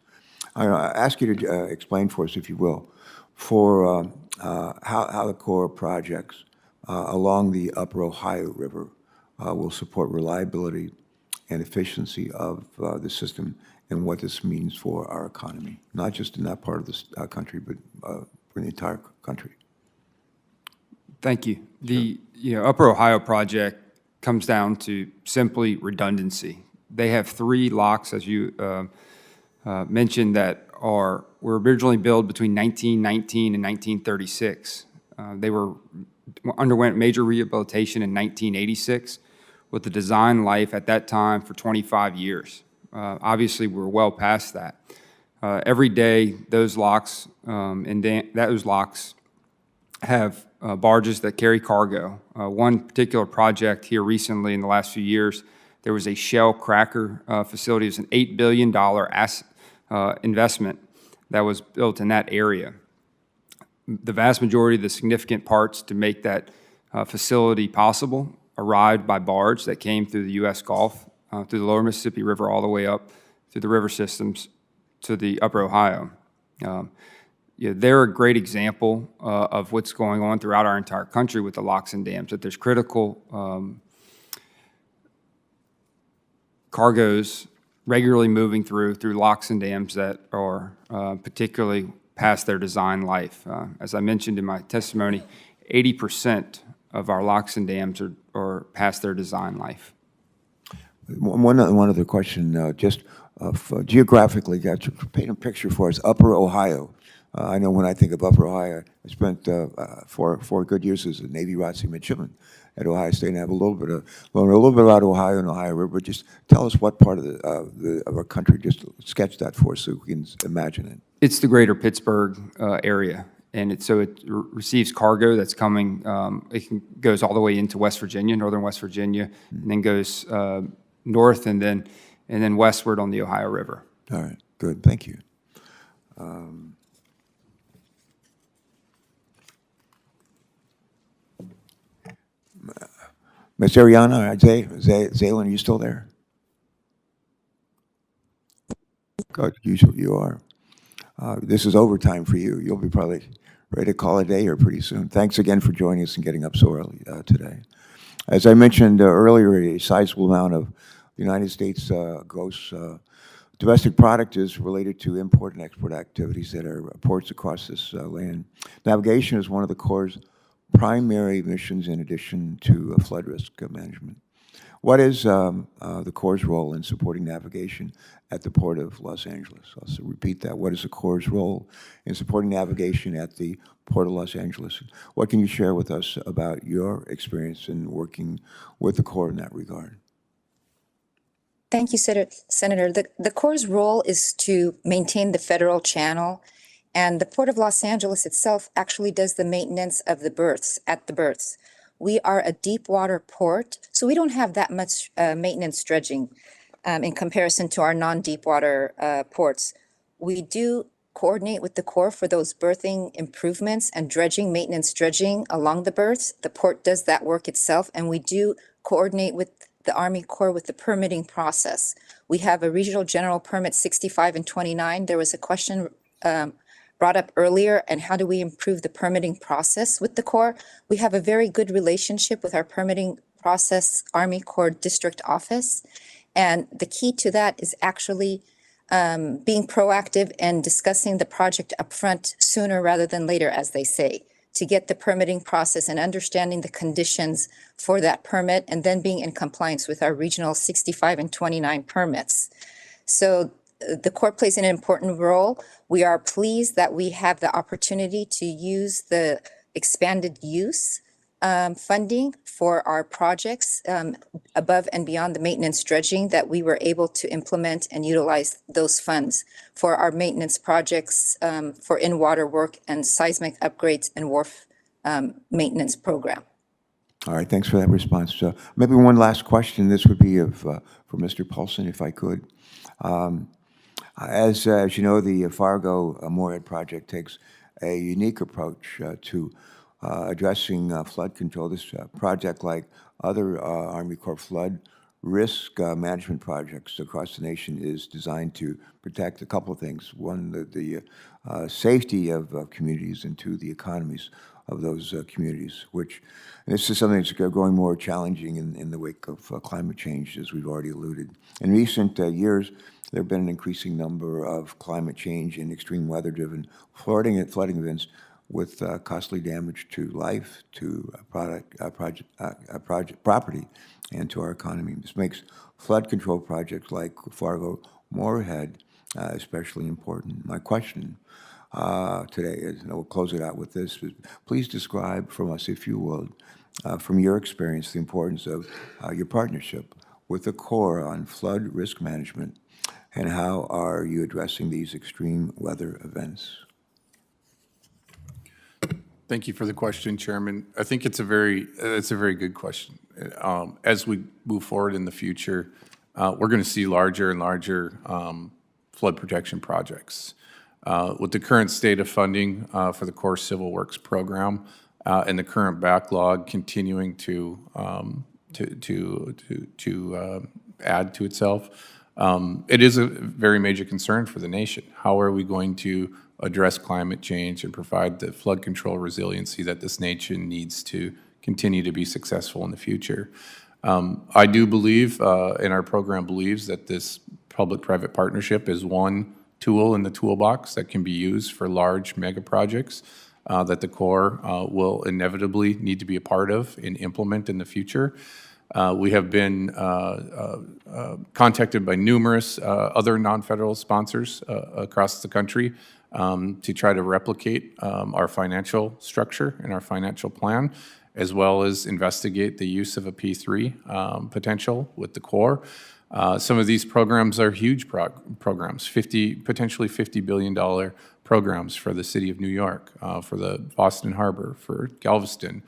I ask you to explain for us, if you will, for how the Corps projects along the upper Ohio River will support reliability and efficiency of the system and what this means for our economy, not just in that part of the country, but for the entire country. Thank you. The Upper Ohio project comes down to simply redundancy. They have 3 locks, as you mentioned, that were originally built between 1919 and 1936. They underwent major rehabilitation in 1986 with a design life at that time for 25 years. Obviously, we're well past that. Every day, those locks those locks have barges that carry cargo. One particular project here recently in the last few years, there was a shell cracker facility. It was an $8 billion investment that was built in that area. The vast majority of the significant parts to make that facility possible arrived by barge that came through the U.S. Gulf, through the lower Mississippi River, all the way up through the river systems to the upper Ohio. They're a great example of what's going on throughout our entire country with the locks and dams, that there's critical cargoes regularly moving through locks and dams that are particularly past their design life. As I mentioned in my testimony, 80% of our locks and dams are past their design life. One other question, just geographically, got you paint a picture for us. Upper Ohio. I know when I think of Upper Ohio, I spent 4 good years as a Navy ROTC midshipman at Ohio State, and I have learned a little bit about Ohio and Ohio River. Just tell us what part of our country. Just sketch that for us so we can imagine it. It's the greater Pittsburgh area, and it receives cargo that's coming. Goes all the way into West Virginia, northern West Virginia, and then goes north and then westward on the Ohio River. All right, good, thank you. Ms. Ariana, Zalen, are you still there? Good, you are. This is overtime for you. You'll be probably ready to call a day here pretty soon. Thanks again for joining us and getting up so early today. As I mentioned earlier, a sizable amount of the United States gross domestic product is related to import and export activities that are ports across this land. Navigation is one of the Corps' primary missions in addition to flood risk management. What is the Corps' role in supporting navigation at the Port of Los Angeles? I'll repeat that. What is the Corps' role in supporting navigation at the Port of Los Angeles? What can you share with us about your experience in working with the Corps in that regard? Thank you, Senator. The Corps' role is to maintain the federal channel, and the Port of Los Angeles itself actually does the maintenance of the berths, we are a deep water port, so we don't have that much maintenance dredging in comparison to our non-deep water ports. We do coordinate with the Corps for those berthing improvements and dredging, maintenance dredging along the berths. The port does that work itself, and we do coordinate with the Army Corps with the permitting process. We have a regional general permit 65 and 29. There was a question brought up earlier, and how do we improve the permitting process with the Corps? We have a very good relationship with our permitting process Army Corps District Office, and the key to that is actually being proactive and discussing the project upfront sooner rather than later, as they say, to get the permitting process and understanding the conditions for that permit, and then being in compliance with our regional 65 and 29 permits. So the Corps plays an important role. We are pleased that we have the opportunity to use the expanded use funding for our projects above and beyond the maintenance dredging, that we were able to implement and utilize those funds for our maintenance projects for in-water work and seismic upgrades and wharf maintenance program. All right, thanks for that response. Maybe one last question. This would be for Mr. Paulson, if I could. As you know, the Fargo Moorhead project takes a unique approach to addressing flood control. This project, like other Army Corps flood risk management projects across the nation, is designed to protect a couple of things. One, the safety of communities, and two, the economies of those communities, which, and this is something that's growing more challenging in the wake of climate change, as we've already alluded. In recent years, there have been an increasing number of climate change and extreme weather-driven flooding events with costly damage to life, to property, and to our economy. This makes flood control projects like Fargo Moorhead especially important. My question today is, and we'll close it out with this, is please describe from us, if you would, from your experience, the importance of your partnership with the Corps on flood risk management, and how are you addressing these extreme weather events? Thank you for the question, Chairman. I think it's a very good question. As we move forward in the future, we're going to see larger and larger flood protection projects. With the current state of funding for the Corps Civil Works program and the current backlog continuing to add to itself, it is a very major concern for the nation. How are we going to address climate change and provide the flood control resiliency that this nation needs to continue to be successful in the future? I do believe, and our program believes, that this public-private partnership is one tool in the toolbox that can be used for large mega projects that the Corps will inevitably need to be a part of and implement in the future. We have been contacted by numerous other non-federal sponsors across the country to try to replicate our financial structure and our financial plan, as well as investigate the use of a P3 potential with the Corps. Some of these programs are huge programs, potentially $50 billion programs for the city of New York, for the Boston Harbor, for Galveston,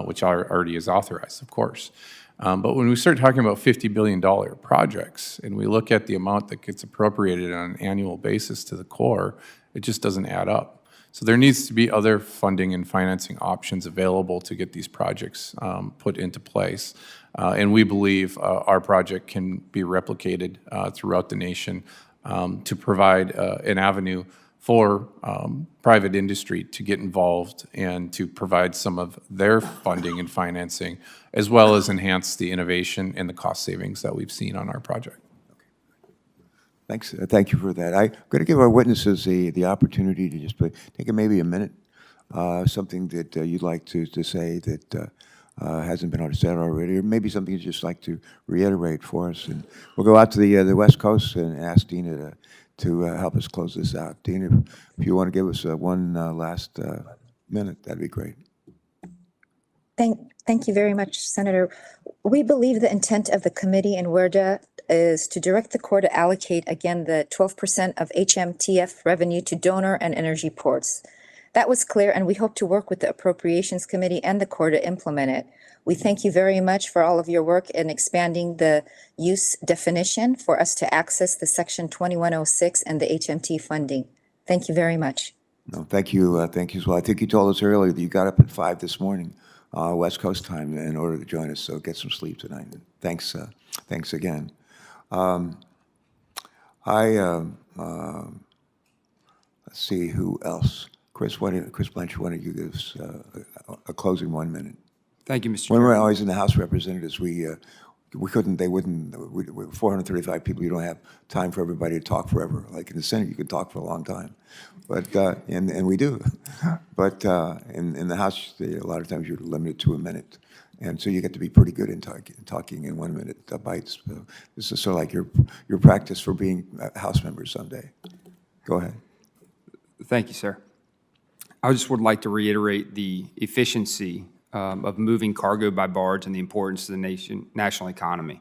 which already is authorized, of course. But when we start talking about $50 billion projects, and we look at the amount that gets appropriated on an annual basis to the Corps, it just doesn't add up. So there needs to be other funding and financing options available to get these projects put into place. And we believe our project can be replicated throughout the nation to provide an avenue for private industry to get involved and to provide some of their funding and financing, as well as enhance the innovation and the cost savings that we've seen on our project. Thanks. Thank you for that. I'm going to give our witnesses the opportunity to just take maybe a minute, something that you'd like to say that hasn't been said already, or maybe something you'd just like to reiterate for us. And we'll go out to the West Coast and ask Dina to help us close this out. Dina, if you want to give us one last minute, that'd be great. Thank you very much, Senator. We believe the intent of the committee in WERDA is to direct the Corps to allocate, again, the 12% of HMTF revenue to donor and energy ports. That was clear, and we hope to work with the Appropriations Committee and the Corps to implement it. We thank you very much for all of your work in expanding the use definition for us to access the Section 2106 and the HMT funding. Thank you very much. No, thank you as well. I think you told us earlier that you got up at 5 this morning, West Coast time, in order to join us, so get some sleep tonight. Thanks again. Let's see, who else? Chris Blanchard, why don't you give us a closing 1 minute? Thank you, Mr. When Chairman. we're always in the House of Representatives, we couldn't, they wouldn't, 435 people, you don't have time for everybody to talk forever. Like in the Senate, you could talk for a long time, but, and we do. But in the House, a lot of times you're limited to a minute. And so you get to be pretty good in talking in 1 minute bites. So this is sort of like your practice for being a House member someday. Go ahead. Thank you, sir. I just would like to reiterate the efficiency of moving cargo by barge and the importance to the national economy.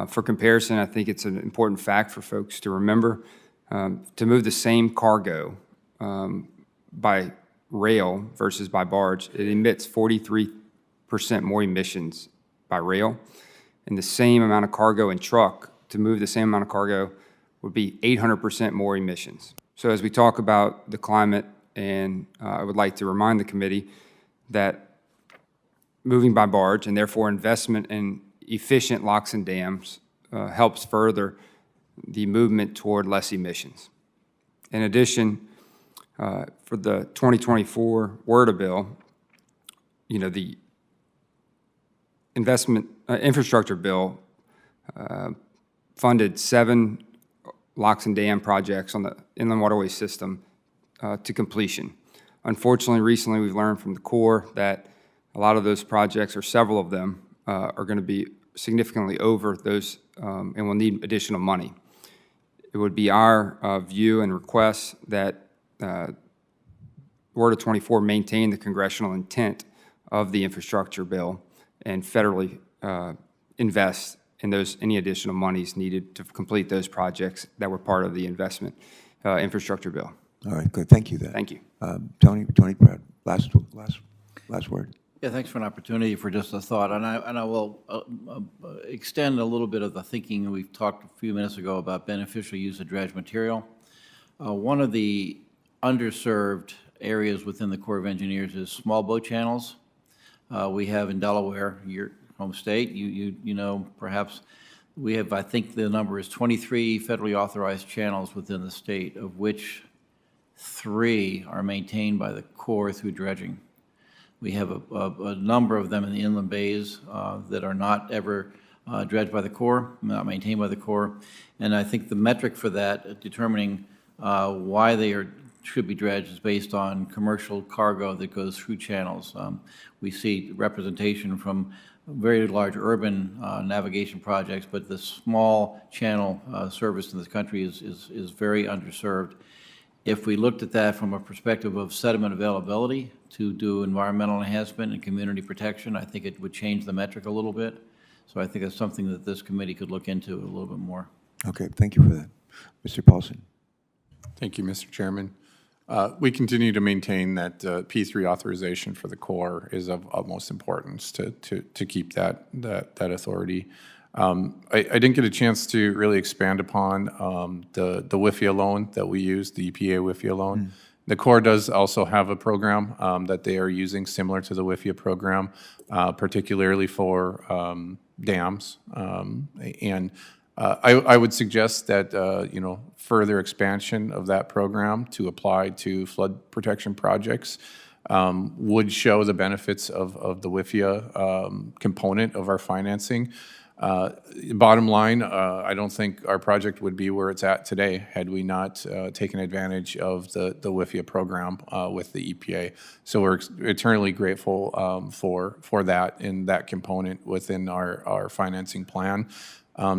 For comparison, I think it's an important fact for folks to remember. To move the same cargo by rail versus by barge, it emits 43% more emissions by rail, and the same amount of cargo and truck, to move the same amount of cargo, would be 800% more emissions. So as we talk about the climate, and I would like to remind the committee that moving by barge, and therefore investment in efficient locks and dams, helps further the movement toward less emissions. In addition, for the 2024 WRDA bill, the infrastructure bill funded 7 locks and dam projects on the inland waterway system to completion. Unfortunately, recently we've learned from the Corps that a lot of those projects, or several of them, are going to be significantly over those and will need additional money. It would be our view and request that WRDA 24 maintain the congressional intent of the infrastructure bill and federally invest in any additional monies needed to complete those projects that were part of the investment infrastructure bill. All right, good. Thank you then. Thank you. Tony, last word. Yeah, thanks for an opportunity for just a thought, and I will extend a little bit of the thinking. We've talked a few minutes ago about beneficial use of dredge material. One of the underserved areas within the Corps of Engineers is small boat channels. We have in Delaware, your home state, you know, perhaps we have, I think the number is 23 federally authorized channels within the state, of which 3 are maintained by the Corps through dredging. We have a number of them in the inland bays that are not ever dredged by the Corps, not maintained by the Corps. And I think the metric for that, determining why they should be dredged, is based on commercial cargo that goes through channels. We see representation from very large urban navigation projects, but the small channel service in this country is very underserved. If we looked at that from a perspective of sediment availability to do environmental enhancement and community protection, I think it would change the metric a little bit. So I think it's something that this committee could look into a little bit more. Okay, thank you for that. Mr. Paulson. Thank you, Mr. Chairman. We continue to maintain that P3 authorization for the Corps is of utmost importance to keep that authority. I didn't get a chance to really expand upon the WIFIA loan that we use, the EPA WIFIA loan. The Corps does also have a program that they are using similar to the WIFIA program, particularly for dams. I would suggest that further expansion of that program to apply to flood protection projects would show the benefits of the WIFIA component of our financing. Bottom line, I don't think our project would be where it's at today had we not taken advantage of the WIFIA program with the EPA. So we're eternally grateful for that and that component within our financing plan.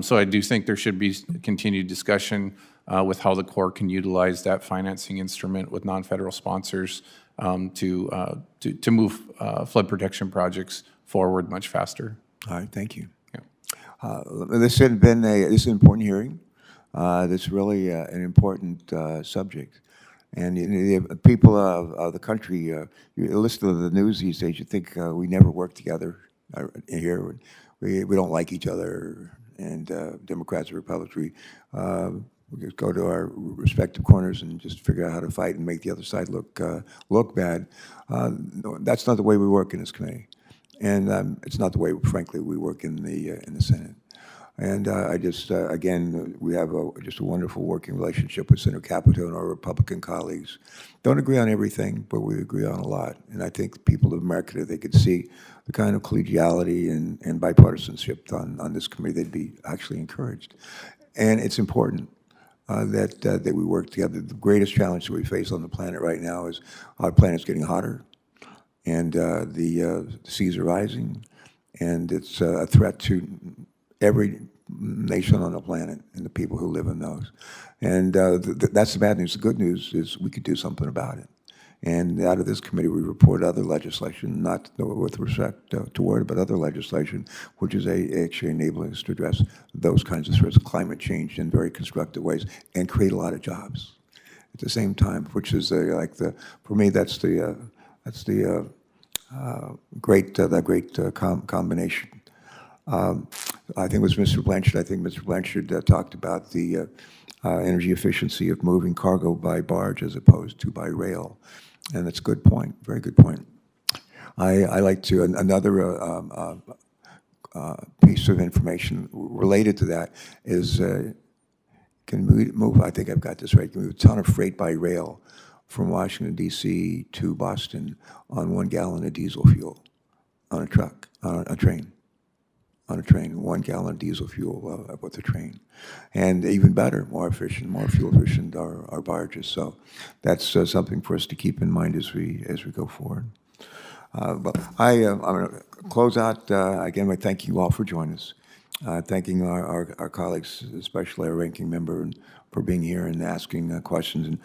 So I do think there should be continued discussion with how the Corps can utilize that financing instrument with non-federal sponsors to move flood protection projects forward much faster. All right, thank you. This has been this is an important hearing. This is really an important subject. And the people of the country, you listen to the news these days, you think we never work together here. We don't like each other, and Democrats and Republicans, we just go to our respective corners and just figure out how to fight and make the other side look bad. No, that's not the way we work in this committee, and it's not the way, frankly, we work in the Senate. And I just, again, we have just a wonderful working relationship with Senator Capito and our Republican colleagues. Don't agree on everything, but we agree on a lot. And I think the people of America, if they could see the kind of collegiality and bipartisanship on this committee, they'd be actually encouraged. And it's important that we work together. The greatest challenge that we face on the planet right now is our planet's getting hotter, and the seas are rising, and it's a threat to every nation on the planet and the people who live in those. And that's the bad news. The good news is we could do something about it. And out of this committee, we report other legislation, not with respect to word, but other legislation, which is actually enabling us to address those kinds of threats, climate change in very constructive ways, and create a lot of jobs at the same time, which is for me, that's the great combination. I think it was Mr. Blanchard. I think Mr. Blanchard talked about the energy efficiency of moving cargo by barge as opposed to by rail, and that's a good point. Very good point. I like to another piece of information related to that is can we move? I think I've got this right. Can we move a ton of freight by rail from Washington D.C. to Boston on 1 gallon of diesel fuel on a truck, on a train. On a train, 1 gallon of diesel fuel with a train. And even better, more efficient, more fuel efficient are barges. So that's something for us to keep in mind as we go forward. But I'm going to close out. Again, I thank you all for joining us. Thanking our colleagues, especially our ranking member, for being here and asking questions. And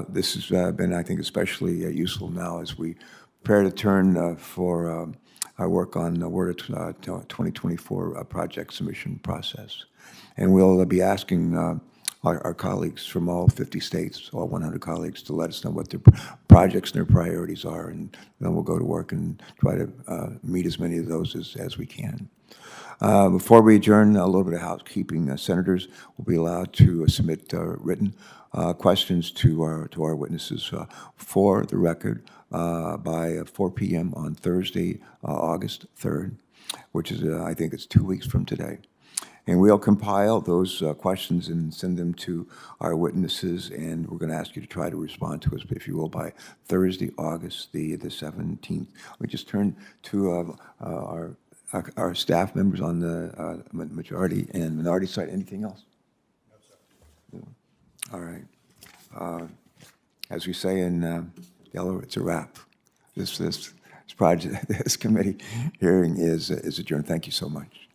this has been, I think, especially useful now as we prepare to turn for our work on the Word 2024 project submission process. And we'll be asking our colleagues from all 50 states, all 100 colleagues, to let us know what their projects and their priorities are, and then we'll go to work and try to meet as many of those as we can. Before we adjourn, a little bit of housekeeping. Senators will be allowed to submit written questions to our witnesses for the record by 4 p.m. on Thursday, August 3rd, which is, I think it's 2 weeks from today. And we'll compile those questions and send them to our witnesses, and we're going to ask you to try to respond to us, if you will, by Thursday, August the 17th. We just turn to our staff members on the majority and minority side. Anything else? No, sir. All right. As we say in Delaware, it's a wrap. This project, this committee hearing is adjourned. Thank you so much.